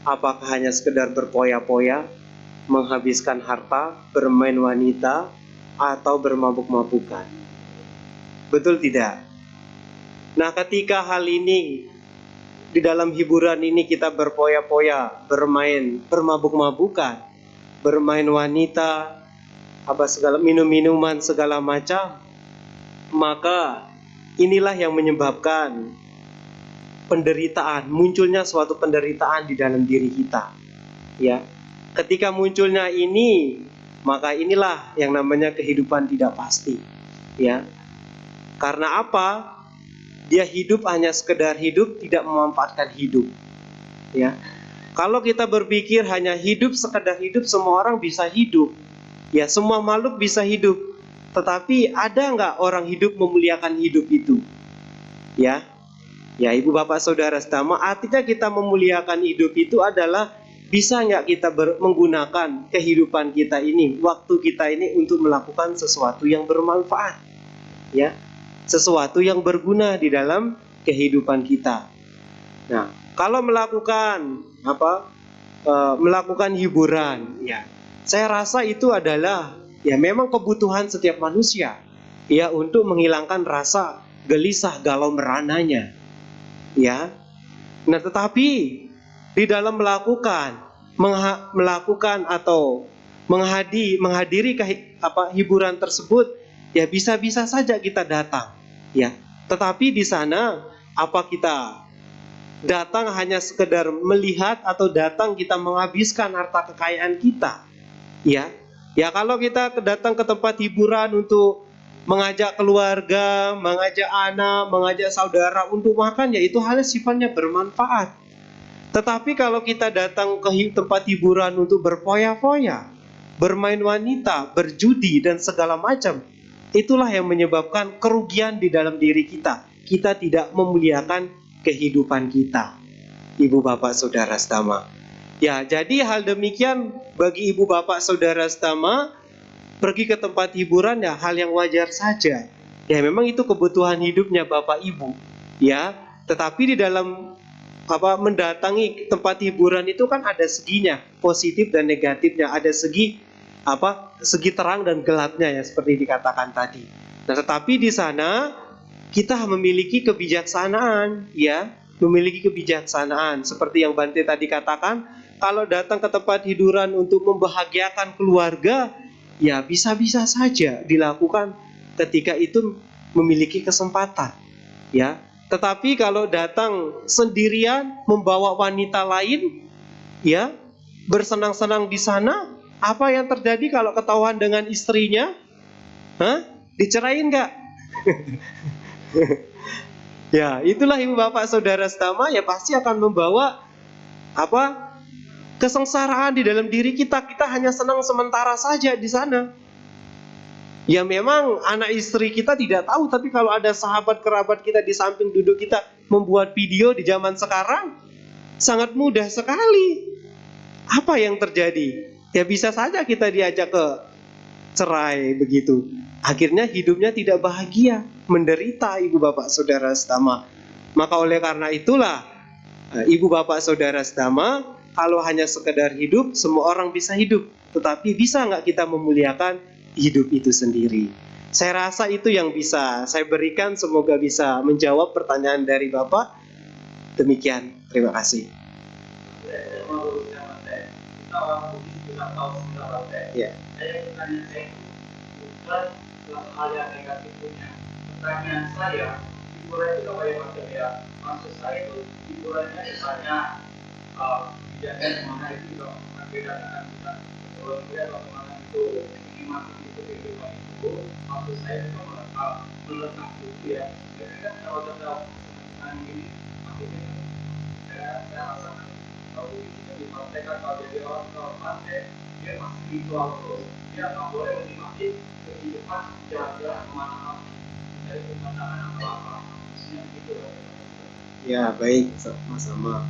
Apakah hanya sekedar berpoya-poya, menghabiskan harta, bermain wanita, atau bermabuk-mabukan? Betul tidak? Nah, ketika hal ini di dalam hiburan ini kita berpoya-poya, bermain, bermabuk-mabukan, bermain wanita, apa segala minum-minuman segala macam, maka inilah yang menyebabkan penderitaan, munculnya suatu penderitaan di dalam diri kita. Ya. Ketika munculnya ini, maka inilah yang namanya kehidupan tidak pasti. Ya. Karena apa? Dia hidup hanya sekedar hidup, tidak memanfaatkan hidup. Ya. Kalau kita berpikir hanya hidup sekedar hidup, semua orang bisa hidup. Ya, semua makhluk bisa hidup. Tetapi ada nggak orang hidup memuliakan hidup itu? Ya. Ya, Ibu Bapak Saudara Sedama, artinya kita memuliakan hidup itu adalah bisa nggak kita menggunakan kehidupan kita ini, waktu kita ini untuk melakukan sesuatu yang bermanfaat. Ya. Sesuatu yang berguna di dalam kehidupan kita. Nah, kalau melakukan melakukan hiburan, ya, saya rasa itu adalah ya memang kebutuhan setiap manusia, ya, untuk menghilangkan rasa gelisah galau merananya, ya. Nah, tetapi di dalam melakukan atau menghadiri hiburan tersebut, ya bisa-bisa saja kita datang. Ya, tetapi di sana apa kita datang hanya sekedar melihat atau datang kita menghabiskan harta kekayaan kita? Ya, ya kalau kita datang ke tempat hiburan untuk mengajak keluarga, mengajak anak, mengajak saudara untuk makan, ya itu hal sifatnya bermanfaat. Tetapi kalau kita datang ke tempat hiburan untuk berpoya-poya, bermain wanita, berjudi dan segala macam, itulah yang menyebabkan kerugian di dalam diri kita. Kita tidak memuliakan kehidupan kita, Ibu Bapak Saudara Sedama. Ya, jadi hal demikian bagi Ibu Bapak Saudara Sedama, pergi ke tempat hiburan ya hal yang wajar saja. Ya, memang itu kebutuhan hidupnya Bapak Ibu. Ya, tetapi di dalam mendatangi tempat hiburan itu kan ada seginya, positif dan negatifnya, ada segi terang dan gelapnya ya seperti dikatakan tadi. Nah, tetapi di sana kita memiliki kebijaksanaan, ya, memiliki kebijaksanaan seperti yang Bante tadi katakan, kalau datang ke tempat hiburan untuk membahagiakan keluarga, ya bisa-bisa saja dilakukan ketika itu memiliki kesempatan, ya. Tetapi kalau datang sendirian membawa wanita lain, ya, bersenang-senang di sana, apa yang terjadi kalau ketahuan dengan istrinya? Hah? Dicerain nggak? Ya, itulah ibu bapak saudara setama, ya pasti akan membawa apa? Kesengsaraan di dalam diri kita. Kita hanya senang sementara saja di sana. Ya memang anak istri kita tidak tahu, tapi kalau ada sahabat kerabat kita di samping duduk kita membuat video di zaman sekarang, sangat mudah sekali. Apa yang terjadi? Ya bisa saja kita diajak ke cerai begitu. Akhirnya hidupnya tidak bahagia, menderita ibu bapak saudara setama. Maka oleh karena itulah, ibu bapak saudara setama, kalau hanya sekedar hidup, semua orang bisa hidup. Tetapi bisa nggak kita memuliakan hidup itu sendiri? Saya rasa itu yang bisa saya berikan, semoga bisa menjawab pertanyaan dari Bapak. Demikian, terima kasih. Ya. Saya bertanya, saya bukan hal yang negatif punya. Pertanyaan saya, hiburan itu apa ya maksud ya? Maksud saya itu hiburannya misalnya kejadian yang mana itu juga berbeda dengan kita. Kalau kita bagaimana itu menikmati itu kehidupan itu, maksud saya itu melekat itu ya. Jadi kan kalau kita mengenai ini, akhirnya saya rasakan kalau itu dipraktekkan kalau jadi orang pantai, dia masih ritual terus, dia nggak boleh menikmati kehidupan jalan-jalan kemana-mana dari pemandangan apa-apa, maksudnya begitu. Ya baik, sama-sama.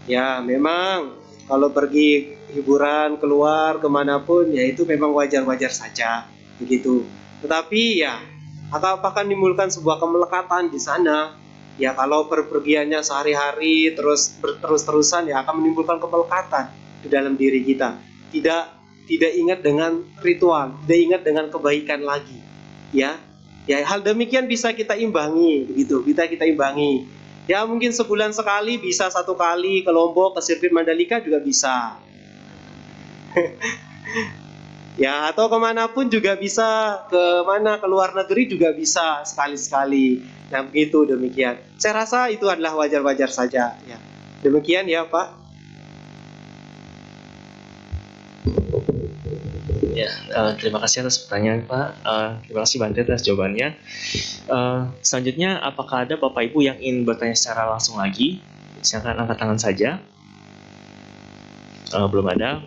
Ya memang kalau pergi hiburan keluar kemanapun, ya itu memang wajar-wajar saja begitu. Tetapi ya apakah menimbulkan sebuah kemelekatan di sana? Ya kalau perpergiannya sehari-hari terus-terusan, ya akan menimbulkan kemelekatan di dalam diri kita. Tidak ingat dengan ritual, tidak ingat dengan kebaikan lagi. Ya hal demikian bisa kita imbangi begitu, bisa kita imbangi. Ya mungkin sebulan sekali, bisa 1 kali ke Lombok, ke sirkuit Mandalika juga bisa. Ya atau kemanapun juga bisa, ke luar negeri juga bisa sekali-sekali. Nah begitu, demikian. Saya rasa itu adalah wajar-wajar saja. Ya. Demikian ya Pak. Ya, terima kasih atas pertanyaan Pak. Terima kasih Bante atas jawabannya. Selanjutnya, apakah ada Bapak Ibu yang ingin bertanya secara langsung lagi? Silakan angkat tangan saja. Belum ada.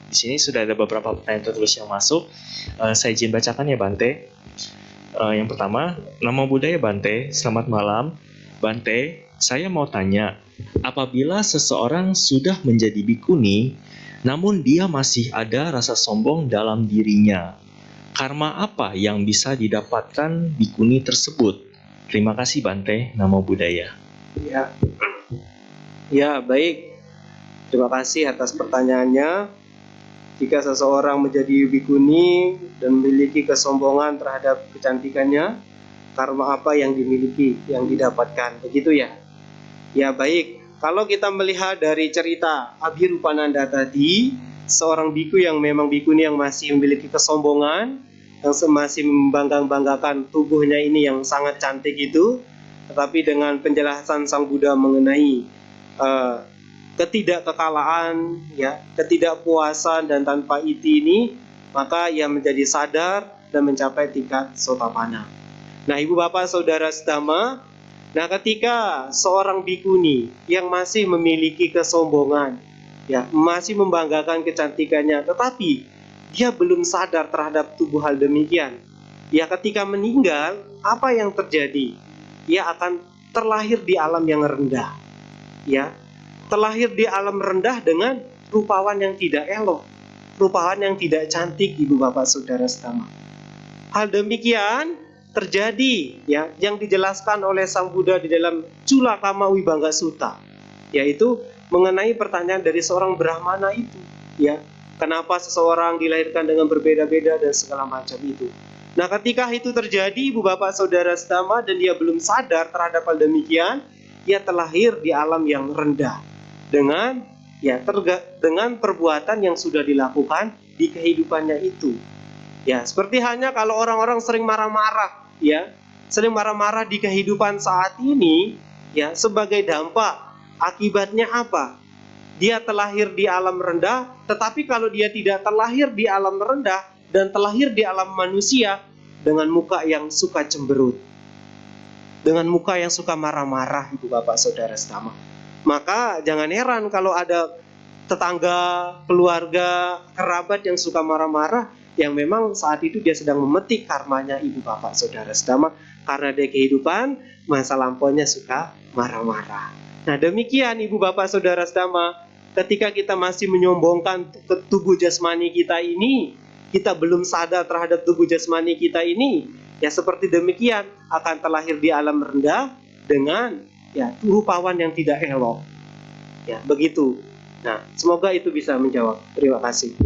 Di sini sudah ada beberapa pertanyaan tertulis yang masuk. Saya izin bacakan ya Bante. Yang pertama, Namo Buddhaya Bante, selamat malam. Bante, saya mau tanya, apabila seseorang sudah menjadi bikuni, namun dia masih ada rasa sombong dalam dirinya, karma apa yang bisa didapatkan bikuni tersebut? Terima kasih Bante, Namo Buddhaya. Ya baik. Terima kasih atas pertanyaannya. Jika seseorang menjadi bikuni dan memiliki kesombongan terhadap kecantikannya, karma apa yang dimiliki, yang didapatkan, begitu ya? Ya baik, kalau kita melihat dari cerita Abhirupananda tadi, seorang biku yang memang bikuni yang masih memiliki kesombongan, yang masih membanggakan tubuhnya ini yang sangat cantik itu, tetapi dengan penjelasan Sang Buddha mengenai ketidakkekalaan, ya, ketidakpuasan dan tanpa iti ini, maka ia menjadi sadar dan mencapai tingkat sotapanna. Nah, ibu bapak saudara sedama, nah ketika seorang bikuni yang masih memiliki kesombongan, ya, masih membanggakan kecantikannya, tetapi dia belum sadar terhadap tubuh hal demikian, ya ketika meninggal, apa yang terjadi? Ia akan terlahir di alam yang rendah, ya. Terlahir di alam rendah dengan rupawan yang tidak elok, rupawan yang tidak cantik, ibu bapak saudara sedama. Hal demikian terjadi, ya, yang dijelaskan oleh Sang Buddha di dalam Culakama Vibhanga Sutta, yaitu mengenai pertanyaan dari seorang Brahmana itu, ya, kenapa seseorang dilahirkan dengan berbeda-beda dan segala macam itu. Nah, ketika itu terjadi, ibu bapak saudara sedama, dan dia belum sadar terhadap hal demikian, ia terlahir di alam yang rendah dengan perbuatan yang sudah dilakukan di kehidupannya itu. Ya, seperti hanya kalau orang-orang sering marah-marah, ya, sering marah-marah di kehidupan saat ini, ya, sebagai dampak, akibatnya apa? dia terlahir di alam rendah, tetapi kalau dia tidak terlahir di alam rendah dan terlahir di alam manusia dengan muka yang suka cemberut, dengan muka yang suka marah-marah, ibu bapak saudara sedama, maka jangan heran kalau ada tetangga, keluarga, kerabat yang suka marah-marah, yang memang saat itu dia sedang memetik karmanya ibu bapak saudara sedama, karena dia kehidupan masa lampaunya suka marah-marah. Nah demikian ibu bapak saudara sedama, ketika kita masih menyombongkan tubuh jasmani kita ini, kita belum sadar terhadap tubuh jasmani kita ini, ya seperti demikian akan terlahir di alam rendah dengan ya rupawan yang tidak elok. Ya begitu. Nah, semoga itu bisa menjawab. Terima kasih.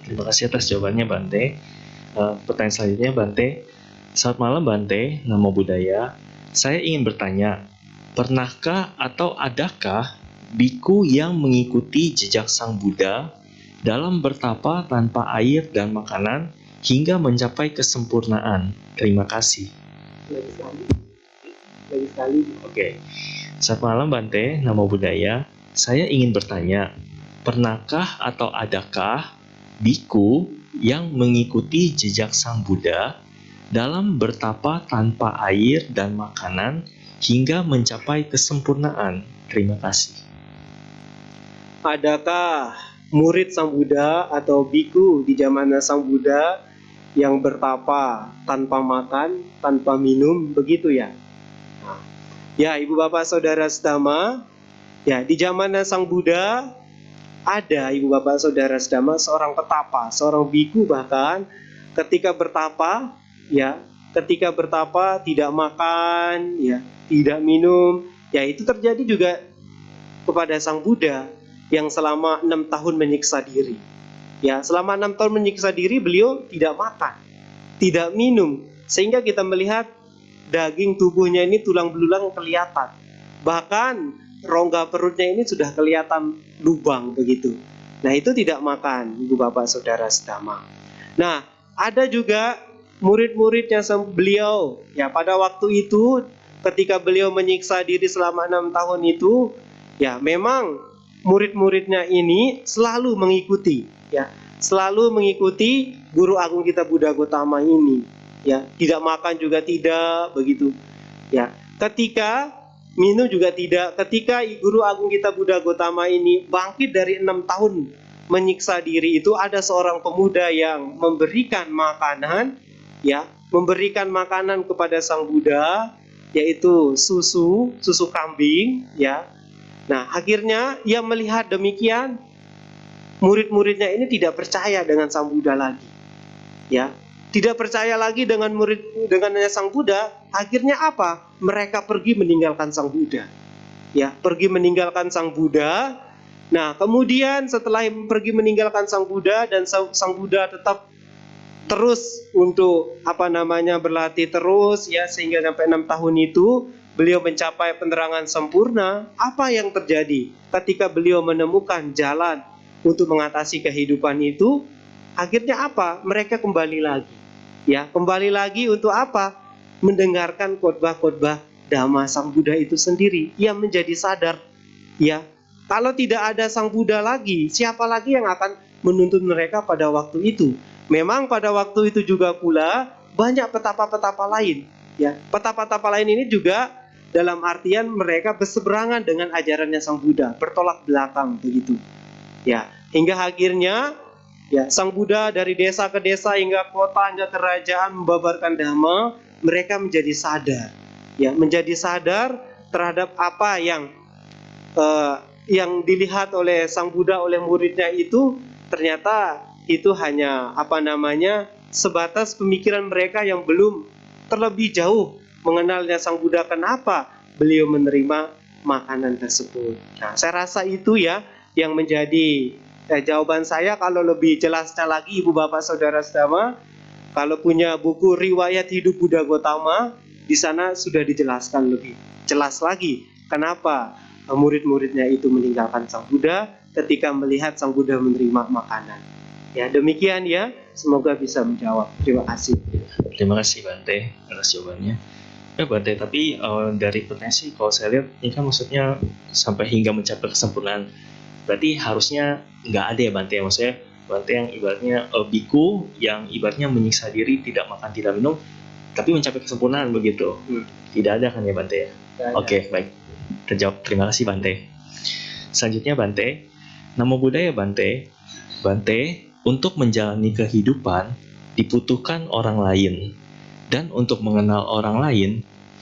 Terima kasih atas jawabannya Bante. Pertanyaan selanjutnya Bante. Selamat malam Bante, Namo Buddhaya. Saya ingin bertanya, pernahkah atau adakah biku yang mengikuti jejak Sang Buddha dalam bertapa tanpa air dan makanan hingga mencapai kesempurnaan? Terima kasih. Lagi sekali. Oke. Selamat malam Bante, Namo Buddhaya. Saya ingin bertanya, pernahkah atau adakah biku yang mengikuti jejak Sang Buddha dalam bertapa tanpa air dan makanan hingga mencapai kesempurnaan? Terima kasih. Adakah murid Sang Buddha atau biku di zaman Sang Buddha yang bertapa tanpa makan, tanpa minum, begitu ya? Ya, ibu bapak saudara sedama, ya di zaman Sang Buddha ada ibu bapak saudara sedama seorang petapa, seorang biku bahkan ketika bertapa, ya ketika bertapa tidak makan, ya tidak minum, ya itu terjadi juga kepada Sang Buddha yang selama 6 tahun menyiksa diri. Ya, selama 6 tahun menyiksa diri beliau tidak makan, tidak minum, sehingga kita melihat daging tubuhnya ini tulang belulang kelihatan. Bahkan rongga perutnya ini sudah kelihatan lubang begitu. Nah, itu tidak makan, ibu bapak saudara sedama. Nah, ada juga murid-muridnya beliau, ya pada waktu itu ketika beliau menyiksa diri selama 6 tahun itu, ya memang murid-muridnya ini selalu mengikuti, ya selalu mengikuti guru agung kita Buddha Gotama ini, ya tidak makan juga tidak begitu, ya ketika minum juga tidak. Ketika guru agung kita Buddha Gotama ini bangkit dari 6 tahun menyiksa diri itu, ada seorang pemuda yang memberikan makanan, ya memberikan makanan kepada Sang Buddha, yaitu susu kambing, ya. Nah, akhirnya ia melihat demikian, murid-muridnya ini tidak percaya dengan Sang Buddha lagi. Ya, tidak percaya lagi dengan Sang Buddha. Akhirnya apa? Mereka pergi meninggalkan Sang Buddha. Ya, pergi meninggalkan Sang Buddha. Nah, kemudian setelah pergi meninggalkan Sang Buddha dan Sang Buddha tetap terus untuk berlatih terus, ya sehingga sampai 6 tahun itu beliau mencapai penerangan sempurna. Apa yang terjadi ketika beliau menemukan jalan untuk mengatasi kehidupan itu? Akhirnya apa? Mereka kembali lagi. Ya, kembali lagi untuk apa? Mendengarkan khotbah-khotbah Dhamma Sang Buddha itu sendiri. Ia menjadi sadar, ya, kalau tidak ada Sang Buddha lagi, siapa lagi yang akan menuntun mereka pada waktu itu? Memang pada waktu itu juga pula banyak petapa-petapa lain, ya. Petapa-petapa lain ini juga dalam artian mereka berseberangan dengan ajarannya Sang Buddha, bertolak belakang begitu. Ya, hingga akhirnya ya Sang Buddha dari desa ke desa hingga kota hingga kerajaan membabarkan dhamma, mereka menjadi sadar. Ya, menjadi sadar terhadap apa yang dilihat oleh Sang Buddha oleh muridnya itu, ternyata itu hanya sebatas pemikiran mereka yang belum terlebih jauh mengenalnya Sang Buddha. Kenapa beliau menerima makanan tersebut? Nah, saya rasa itu ya yang menjadi jawaban saya. Kalau lebih jelasnya lagi, ibu bapak saudara sedama, kalau punya buku riwayat hidup Buddha Gotama, di sana sudah dijelaskan lebih jelas lagi kenapa murid-muridnya itu meninggalkan Sang Buddha ketika melihat Sang Buddha menerima makanan. Ya, demikian ya. Semoga bisa menjawab. Terima kasih. Terima kasih Bante atas jawabannya. Ya Bante, tapi dari pertanyaan sih kalau saya lihat ini kan maksudnya sampai hingga mencapai kesempurnaan. Berarti harusnya nggak ada ya Bante, maksudnya Bante yang ibaratnya biku yang ibaratnya menyiksa diri, tidak makan tidak minum tapi mencapai kesempurnaan begitu. Tidak ada kan ya Bante ya? Oke, baik, terjawab. Terima kasih Bante. Selanjutnya Bante, Namo Buddhaya Bante. Bante, untuk menjalani kehidupan dibutuhkan orang lain, dan untuk mengenal orang lain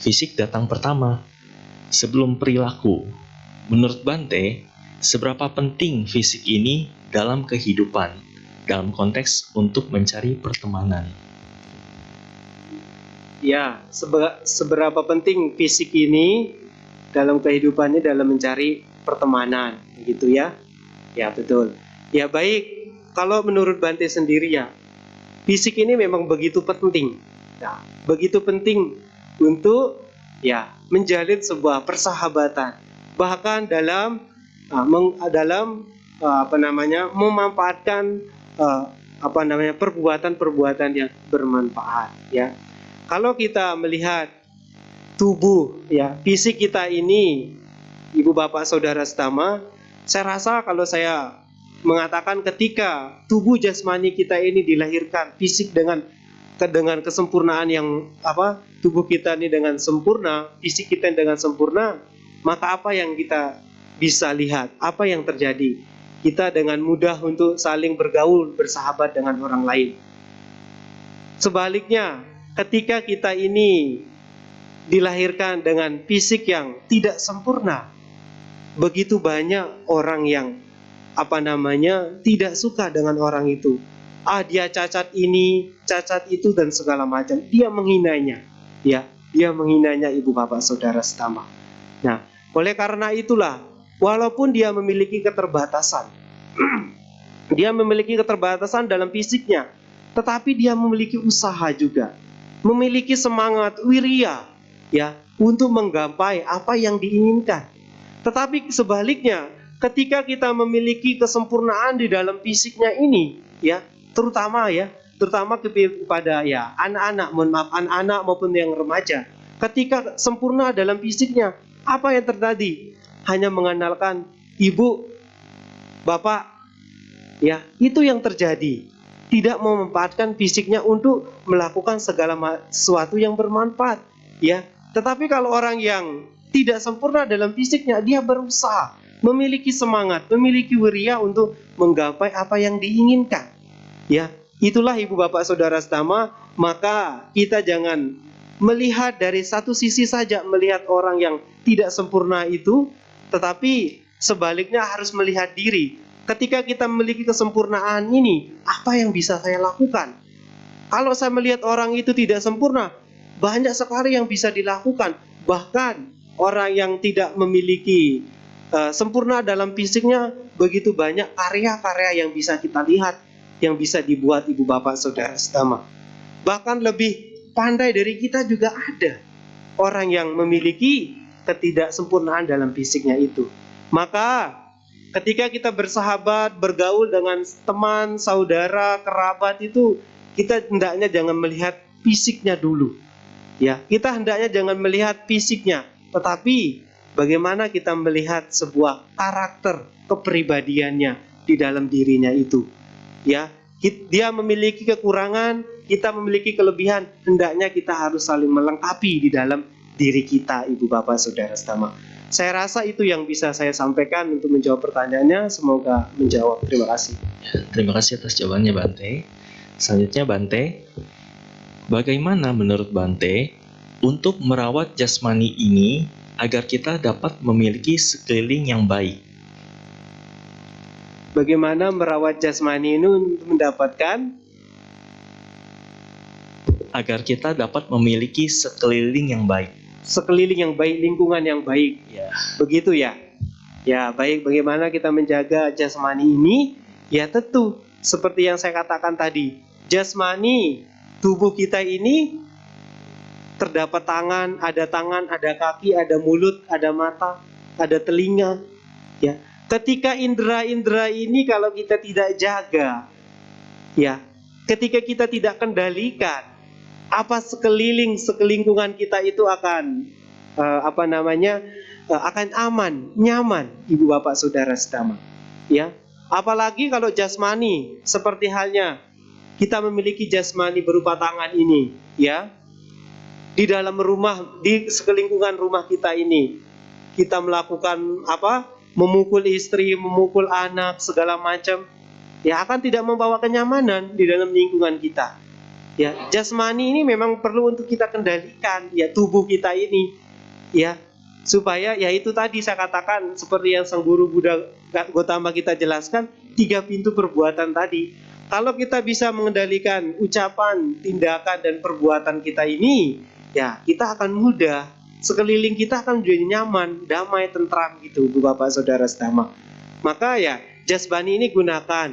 fisik datang pertama sebelum perilaku. Menurut Bante, seberapa penting fisik ini dalam kehidupan, dalam konteks untuk mencari pertemanan? Ya, seberapa penting fisik ini dalam kehidupannya dalam mencari pertemanan, gitu ya? Ya, betul. Ya, baik. Kalau menurut Bante sendiri ya, fisik ini memang begitu penting. Ya, begitu penting untuk ya menjalin sebuah persahabatan. Bahkan dalam memanfaatkan perbuatan-perbuatan yang bermanfaat, ya. Kalau kita melihat tubuh ya, fisik kita ini, Ibu Bapak Saudara Setama, saya rasa kalau saya mengatakan ketika tubuh jasmani kita ini dilahirkan fisik dengan kesempurnaan yang tubuh kita ini dengan sempurna, fisik kita dengan sempurna, maka apa yang kita bisa lihat, apa yang terjadi? Kita dengan mudah untuk saling bergaul, bersahabat dengan orang lain. Sebaliknya, ketika kita ini dilahirkan dengan fisik yang tidak sempurna, begitu banyak orang yang tidak suka dengan orang itu. Dia cacat ini, cacat itu dan segala macam. Dia menghinanya, ya. Dia menghinanya Ibu Bapak Saudara Setama. Nah, oleh karena itulah, walaupun dia memiliki keterbatasan, dia memiliki keterbatasan dalam fisiknya, tetapi dia memiliki usaha juga, memiliki semangat wirya, ya, untuk menggapai apa yang diinginkan. Tetapi sebaliknya, ketika kita memiliki kesempurnaan di dalam fisiknya ini, ya, terutama kepada ya anak-anak maupun yang remaja, ketika sempurna dalam fisiknya, apa yang terjadi? Hanya mengandalkan ibu, bapak, ya, itu yang terjadi. Tidak memanfaatkan fisiknya untuk melakukan segala sesuatu yang bermanfaat, ya. Tetapi kalau orang yang tidak sempurna dalam fisiknya, dia berusaha, memiliki semangat, memiliki wirya untuk menggapai apa yang diinginkan. Ya, itulah Ibu Bapak Saudara Setama, maka kita jangan melihat dari satu sisi saja, melihat orang yang tidak sempurna itu, tetapi sebaliknya harus melihat diri. Ketika kita memiliki kesempurnaan ini, apa yang bisa saya lakukan? Kalau saya melihat orang itu tidak sempurna, banyak sekali yang bisa dilakukan. Bahkan orang yang tidak memiliki sempurna dalam fisiknya, begitu banyak karya-karya yang bisa kita lihat, yang bisa dibuat Ibu Bapak Saudara Setama. Bahkan lebih pandai dari kita juga ada orang yang memiliki ketidaksempurnaan dalam fisiknya itu. Maka ketika kita bersahabat, bergaul dengan teman, saudara, kerabat itu, kita hendaknya jangan melihat fisiknya dulu. Ya, kita hendaknya jangan melihat fisiknya, tetapi bagaimana kita melihat sebuah karakter kepribadiannya di dalam dirinya itu. Ya, dia memiliki kekurangan, kita memiliki kelebihan, hendaknya kita harus saling melengkapi di dalam diri kita, Ibu Bapak Saudara Setama. Saya rasa itu yang bisa saya sampaikan untuk menjawab pertanyaannya. Semoga menjawab. Terima kasih. Terima kasih atas jawabannya Bante. Selanjutnya Bante, bagaimana menurut Bante untuk merawat jasmani ini agar kita dapat memiliki sekeliling yang baik? Bagaimana merawat jasmani ini untuk mendapatkan? Agar kita dapat memiliki sekeliling yang baik. Sekeliling yang baik, lingkungan yang baik. Ya. Begitu ya? Ya, baik. Bagaimana kita menjaga jasmani ini? Ya tentu, seperti yang saya katakan tadi, jasmani tubuh kita ini terdapat tangan, ada kaki, ada mulut, ada mata, ada telinga. Ya, ketika indera-indera ini kalau kita tidak jaga, ya, ketika kita tidak kendalikan, apa sekelilingkungan kita itu akan akan aman, nyaman, Ibu Bapak Saudara Setama. Ya, apalagi kalau jasmani, seperti halnya kita memiliki jasmani berupa tangan ini, ya. Di dalam rumah, di sekelingkungan rumah kita ini, kita melakukan apa? Memukul istri, memukul anak, segala macam, ya akan tidak membawa kenyamanan di dalam lingkungan kita. Ya, jasmani ini memang perlu untuk kita kendalikan, ya tubuh kita ini, ya supaya ya itu tadi saya katakan seperti yang sang guru Buddha Gautama kita jelaskan, 3 pintu perbuatan tadi. Kalau kita bisa mengendalikan ucapan, tindakan dan perbuatan kita ini, ya kita akan mudah, sekeliling kita akan menjadi nyaman, damai, tentram gitu, Bu Bapak Saudara sedama. Maka ya jasmani ini gunakan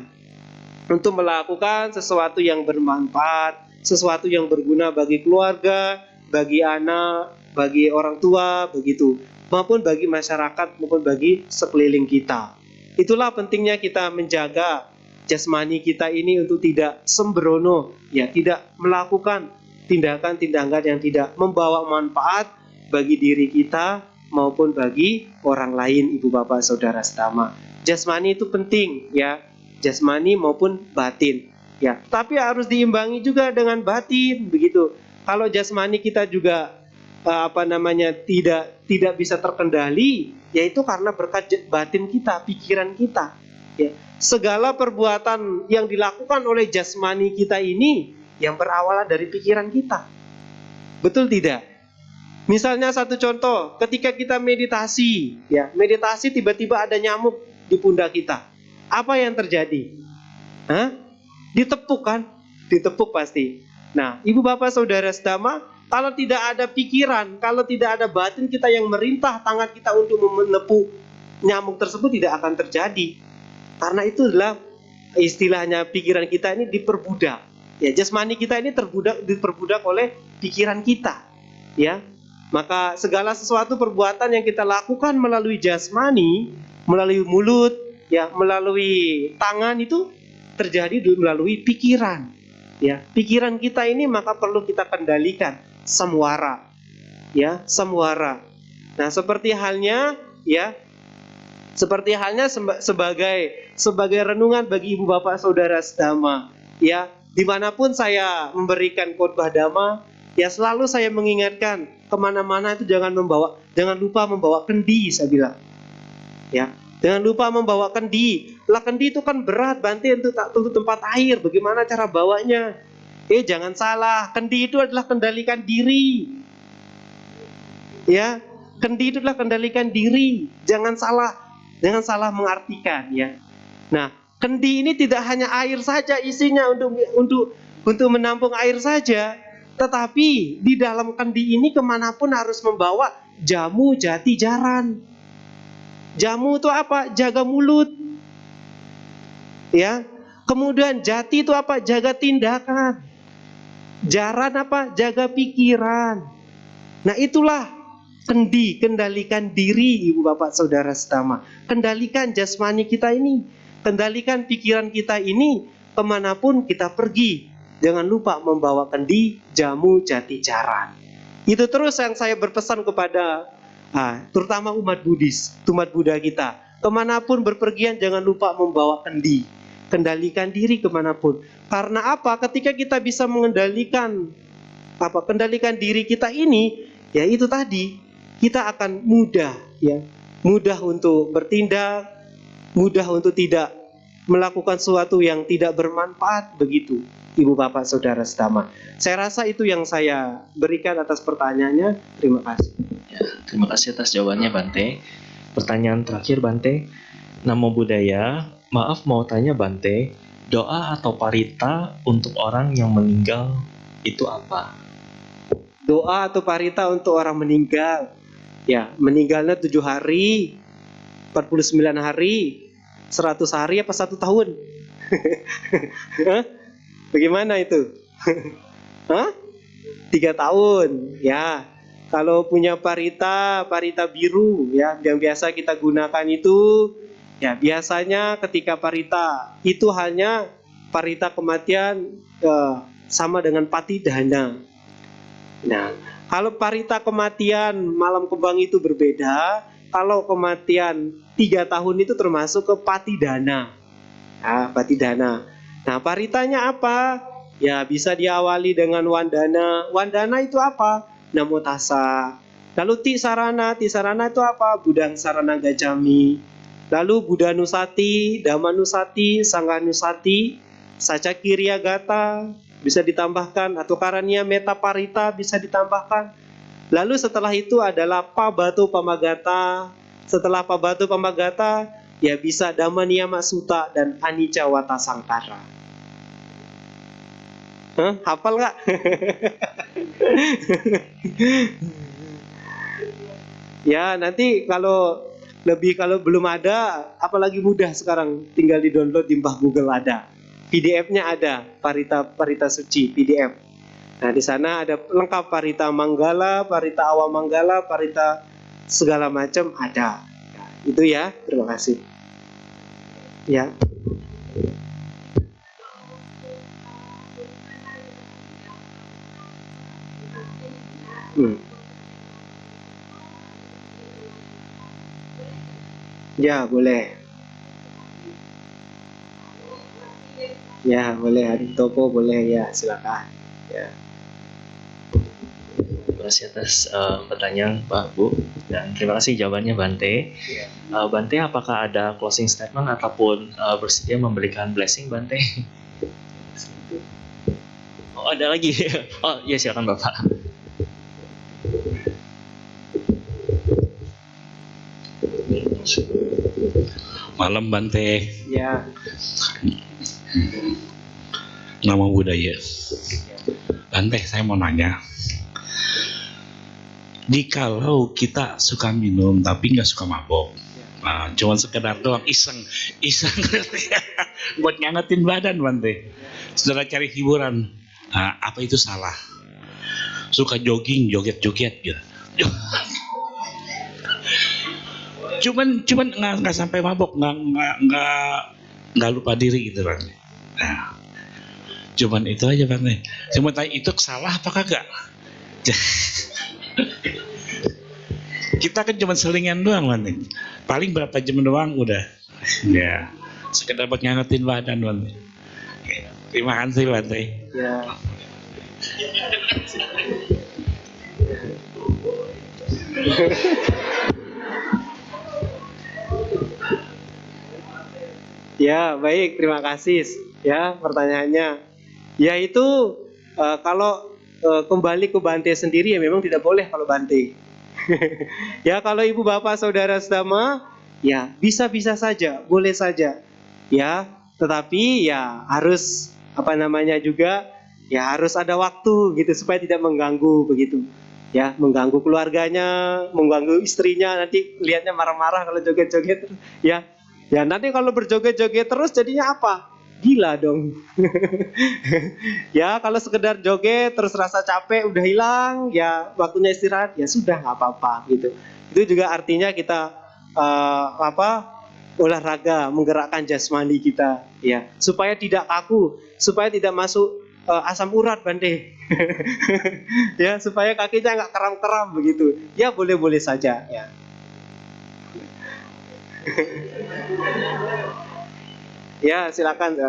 untuk melakukan sesuatu yang bermanfaat, sesuatu yang berguna bagi keluarga, bagi anak, bagi orang tua, begitu, maupun bagi masyarakat, maupun bagi sekeliling kita. Itulah pentingnya kita menjaga jasmani kita ini untuk tidak sembrono, ya tidak melakukan tindakan-tindakan yang tidak membawa manfaat bagi diri kita maupun bagi orang lain, Ibu Bapak Saudara sedama. Jasmani itu penting, ya, jasmani maupun batin, ya. Tapi harus diimbangi juga dengan batin, begitu. Kalau jasmani kita juga tidak bisa terkendali, yaitu karena berkat batin kita, pikiran kita, ya. Segala perbuatan yang dilakukan oleh jasmani kita ini yang berawal dari pikiran kita, betul tidak? Misalnya satu contoh, ketika kita meditasi, ya meditasi tiba-tiba ada nyamuk di pundak kita, apa yang terjadi? Hah? Ditepuk kan? Ditepuk pasti. Nah, Ibu Bapak Saudara sedama, kalau tidak ada pikiran, kalau tidak ada batin kita yang merintah tangan kita untuk menepuk nyamuk tersebut, tidak akan terjadi. Karena itu adalah istilahnya pikiran kita ini diperbudak. Ya, jasmani kita ini diperbudak oleh pikiran kita. Ya. Maka segala sesuatu perbuatan yang kita lakukan melalui jasmani, melalui mulut, ya, melalui tangan itu terjadi melalui pikiran. Ya, pikiran kita ini maka perlu kita kendalikan, samwara. Ya, samwara. Nah, seperti halnya sebagai renungan bagi Ibu Bapak Saudara sedama, ya, dimanapun saya memberikan khotbah dhamma, ya selalu saya mengingatkan kemana-mana itu jangan lupa membawa kendi, saya bilang, ya, jangan lupa membawa kendi. Lah kendi itu kan berat, Bante, untuk tempat air, bagaimana cara bawanya? Jangan salah, kendi itu adalah kendalikan diri, ya, kendi itu adalah kendalikan diri, jangan salah mengartikan, ya. Nah, kendi ini tidak hanya air saja isinya untuk menampung air saja, tetapi di dalam kendi ini kemanapun harus membawa jamu, jati, jaran. Jamu itu apa? Jaga mulut, ya. Kemudian jati itu apa? Jaga tindakan. Jaran apa? Jaga pikiran. Nah, itulah kendi, kendalikan diri, Ibu Bapak Saudara sedama. Kendalikan jasmani kita ini, kendalikan pikiran kita ini kemanapun kita pergi. Jangan lupa membawa kendi, jamu, jati, jaran. Itu terus yang saya berpesan kepada terutama umat Buddhis, umat Buddha kita. Kemanapun berpergian jangan lupa membawa kendi. Kendalikan diri kemanapun. Karena apa? Ketika kita bisa kendalikan diri kita ini, ya itu tadi, kita akan mudah untuk bertindak, mudah untuk tidak melakukan sesuatu yang tidak bermanfaat, begitu, Ibu Bapak Saudara sedama. Saya rasa itu yang saya berikan atas pertanyaannya. Terima kasih. Ya, terima kasih atas jawabannya, Bante. Pertanyaan terakhir, Bante. Namo Buddhaya, maaf mau tanya, Bante, doa atau parita untuk orang yang meninggal itu apa? Doa atau parita untuk orang meninggal, ya, meninggalnya 7 hari, 49 hari, 100 hari apa 1 tahun? Bagaimana itu? 3 tahun, ya. Kalau punya parita biru, ya, yang biasa kita gunakan itu, ya, biasanya ketika parita itu hanya parita kematian sama dengan patidhana. Nah, kalau parita kematian malam kembang itu berbeda, kalau kematian 3 tahun itu termasuk ke patidana. Nah, patidana. Nah, paritanya apa? Ya, bisa diawali dengan wandana. Wandana itu apa? Namo tassa. Lalu ti sarana itu apa? Budang sarana gacami. Lalu Buddha Nusati, Dhamma Nusati, Sangha Nusati, Saca Kirya Gata bisa ditambahkan, atau Karania Meta Parita bisa ditambahkan. Lalu setelah itu adalah Pabato Pamagata. Setelah Pabato Pamagata, ya bisa Dhamma Niyama Sutta dan Anicca Wata Sangkara. Hafal nggak? Ya, nanti kalau belum ada, apalagi mudah sekarang, tinggal di-download di Mbah Google ada. PDF-nya ada, Parita Suci PDF. Nah, di sana ada lengkap Parita Manggala, Parita Awamanggala, Parita segala macam ada. Nah, itu ya, terima kasih. Ya. Ya, boleh. Ya, boleh. Hari topo boleh ya, silakan. Ya. Terima kasih atas pertanyaan Pak Bu, dan terima kasih jawabannya Bante. Bante, apakah ada closing statement ataupun bersedia memberikan blessing Bante? Oh, ada lagi? Oh ya, silakan Bapak. Malam Bante, Ya. Namo Buddhaya. Bante, saya mau nanya. Jikalau kita suka minum tapi nggak suka mabok, nah, cuman sekedar doang iseng buat ngangetin badan Bante, saudara cari hiburan, nah, apa itu salah? Suka jogging, joget-joget gitu. cuman nggak sampai mabok, nggak lupa diri gitu Bang. Nah, cuman itu aja Bang. Cuma tanya itu salah apa kagak? Kita kan cuma selingan doang Bang. Paling berapa jam doang udah. Ya, sekedar buat ngangetin badan Bang. Terima kasih Bang. Ya. Ya, baik, terima kasih ya pertanyaannya. Ya itu kalau kembali ke Bante sendiri ya memang tidak boleh kalau Bante. Ya kalau ibu bapak saudara sedama ya bisa-bisa saja, boleh saja. Ya, tetapi ya harus juga ya harus ada waktu gitu supaya tidak mengganggu begitu. Ya, mengganggu keluarganya, mengganggu istrinya, nanti lihatnya marah-marah kalau joget-joget ya. Ya nanti kalau berjoget-joget terus jadinya apa? Gila dong. Ya kalau sekedar joget terus rasa capek udah hilang, ya waktunya istirahat ya sudah nggak apa-apa gitu. Itu juga artinya kita olahraga, menggerakkan jasmani kita ya, supaya tidak kaku, supaya tidak masuk asam urat Bante. Ya supaya kakinya nggak kram-kram begitu. Ya boleh-boleh saja ya. Ya, silakan.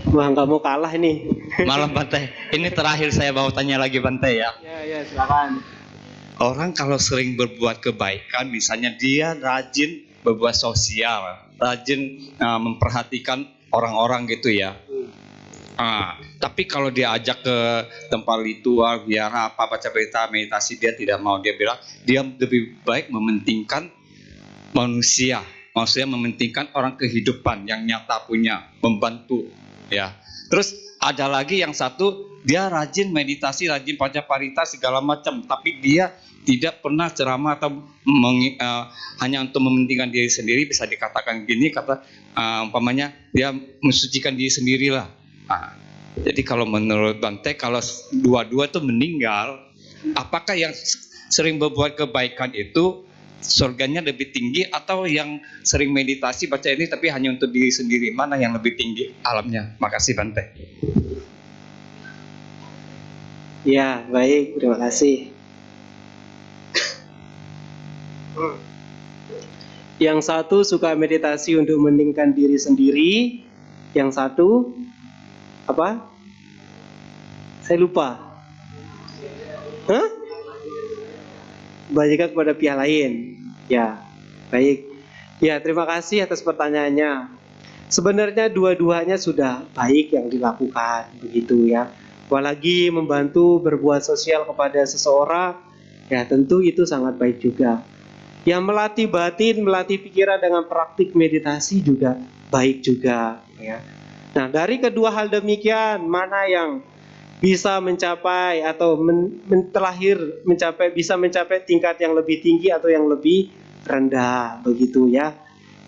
Wah, nggak mau kalah ini. Malam Bante, ini terakhir saya mau tanya lagi Bante ya. Ya, silakan. Orang kalau sering berbuat kebaikan, misalnya dia rajin berbuat sosial, rajin memperhatikan orang-orang gitu ya. Tapi kalau dia ajak ke tempat ritual, biar apa, baca berita, meditasi, dia tidak mau. Dia bilang dia lebih baik mementingkan manusia, maksudnya mementingkan orang kehidupan yang nyata punya, membantu ya. Terus ada lagi yang satu, dia rajin meditasi, rajin baca parita segala macam, tapi dia tidak pernah ceramah atau hanya untuk mementingkan diri sendiri. Bisa dikatakan gini, umpamanya dia mensucikan diri sendirilah. Jadi kalau menurut Bante, kalau dua-dua itu meninggal, apakah yang sering berbuat kebaikan itu surganya lebih tinggi, atau yang sering meditasi baca ini tapi hanya untuk diri sendiri, mana yang lebih tinggi alamnya? Makasih Bante. Ya, baik, terima kasih. Yang satu suka meditasi untuk meningkatkan diri sendiri, yang satu apa? Saya lupa. Hah? Bagikan kepada pihak lain. Ya, baik. Ya, terima kasih atas pertanyaannya. Sebenarnya dua-duanya sudah baik yang dilakukan, begitu ya. Apalagi membantu berbuat sosial kepada seseorang, ya tentu itu sangat baik juga. Yang melatih batin, melatih pikiran dengan praktik meditasi juga baik juga, ya. Nah, dari kedua hal demikian, mana yang bisa mencapai atau bisa mencapai tingkat yang lebih tinggi atau yang lebih rendah, begitu ya.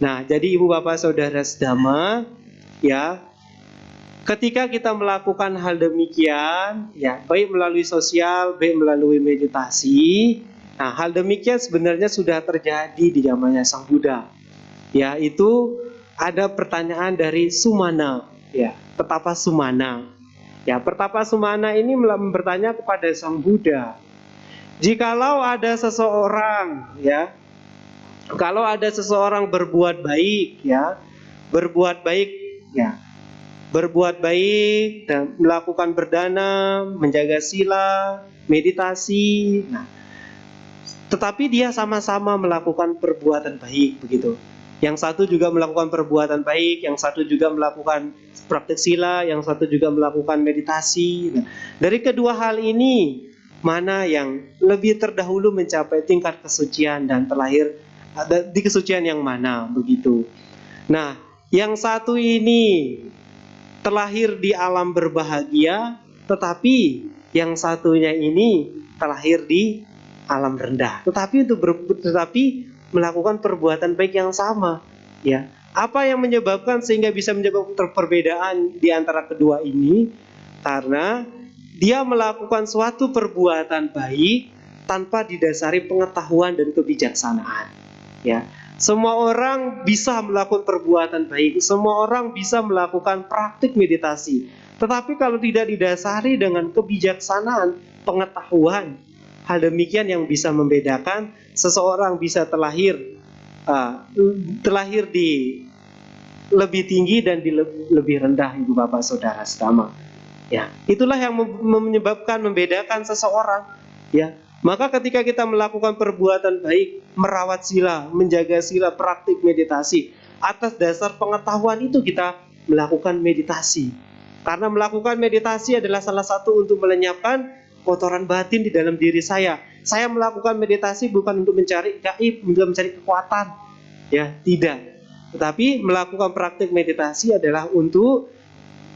Nah, jadi Ibu Bapak Saudara sedama, ya, ketika kita melakukan hal demikian, ya, baik melalui sosial, baik melalui meditasi, nah, hal demikian sebenarnya sudah terjadi di zamannya Sang Buddha. Yaitu ada pertanyaan dari Sumana, ya, Petapa Sumana. Ya, Petapa Sumana ini bertanya kepada Sang Buddha, jikalau ada seseorang, ya, kalau ada seseorang berbuat baik, ya, berbuat baik, ya, berbuat baik dan melakukan berdana, menjaga sila, meditasi. Nah, tetapi dia sama-sama melakukan perbuatan baik, begitu. Yang satu juga melakukan perbuatan baik, yang satu juga melakukan praktik sila, yang satu juga melakukan meditasi. Nah, dari kedua hal ini, mana yang lebih terdahulu mencapai tingkat kesucian dan terlahir di kesucian yang mana, begitu. Nah, yang satu ini terlahir di alam berbahagia, tetapi yang satunya ini terlahir di alam rendah. Tetapi melakukan perbuatan baik yang sama, ya. Apa yang menyebabkan sehingga bisa menyebabkan perbedaan di antara kedua ini? Karena dia melakukan suatu perbuatan baik tanpa didasari pengetahuan dan kebijaksanaan, ya. Semua orang bisa melakukan perbuatan baik, semua orang bisa melakukan praktik meditasi. Tetapi kalau tidak didasari dengan kebijaksanaan, pengetahuan, hal demikian yang bisa membedakan seseorang bisa terlahir di lebih tinggi dan di lebih rendah, Ibu Bapak Saudara sedama. Ya, itulah yang menyebabkan membedakan seseorang, ya. Maka ketika kita melakukan perbuatan baik, merawat sila, menjaga sila, praktik meditasi, atas dasar pengetahuan itu kita melakukan meditasi. Karena melakukan meditasi adalah salah satu untuk melenyapkan kotoran batin di dalam diri saya. Saya melakukan meditasi bukan untuk mencari gaib, untuk mencari kekuatan, ya, tidak. Tetapi melakukan praktik meditasi adalah untuk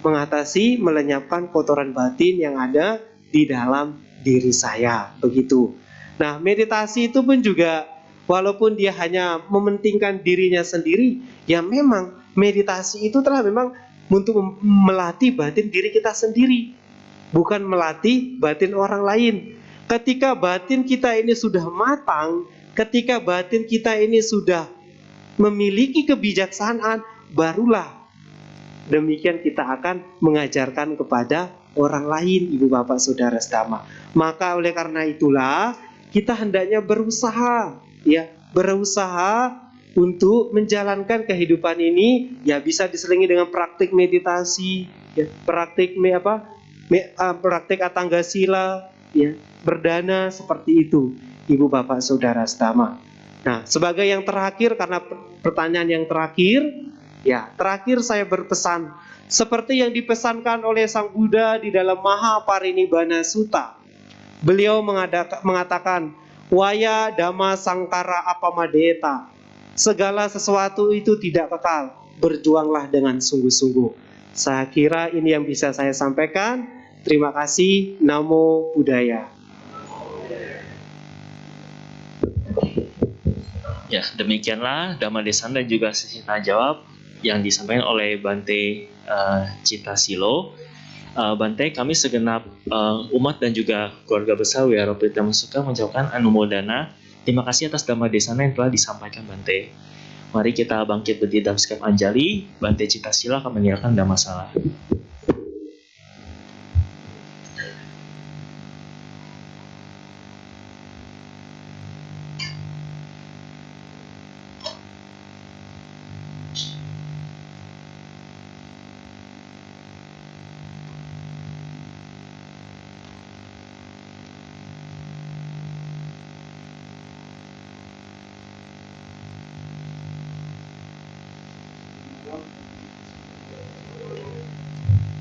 mengatasi, melenyapkan kotoran batin yang ada di dalam diri saya, begitu. Nah, meditasi itu pun juga walaupun dia hanya mementingkan dirinya sendiri, ya memang meditasi itu telah memang untuk melatih batin diri kita sendiri, bukan melatih batin orang lain. Ketika batin kita ini sudah matang, ketika batin kita ini sudah memiliki kebijaksanaan, barulah demikian kita akan mengajarkan kepada orang lain, Ibu Bapak Saudara sedama. Maka oleh karena itulah kita hendaknya berusaha, ya, berusaha untuk menjalankan kehidupan ini, ya, bisa diselingi dengan praktik meditasi, ya, praktik atangga sila, ya, berdana, seperti itu, Ibu Bapak Saudara sedama. Nah, sebagai yang terakhir, karena pertanyaan yang terakhir, ya, terakhir saya berpesan seperti yang dipesankan oleh Sang Buddha di dalam Mahaparinibbana Sutta. Beliau mengatakan, Waya Dhamma Sangkara Apamadeta. Segala sesuatu itu tidak kekal, berjuanglah dengan sungguh-sungguh. Saya kira ini yang bisa saya sampaikan. Terima kasih. Namo Buddhaya. Ya, demikianlah Dhammadesana dan juga sesi tanya jawab yang disampaikan oleh Bante Citasilo. Bante, kami segenap umat dan juga keluarga besar Wihara Pritama Sukha mengucapkan anumodana. Terima kasih atas Dhammadesana yang telah disampaikan Bante. Mari kita bangkit berdiri dalam sikap anjali. Bante Citasilo akan meninggalkan Dhammasala.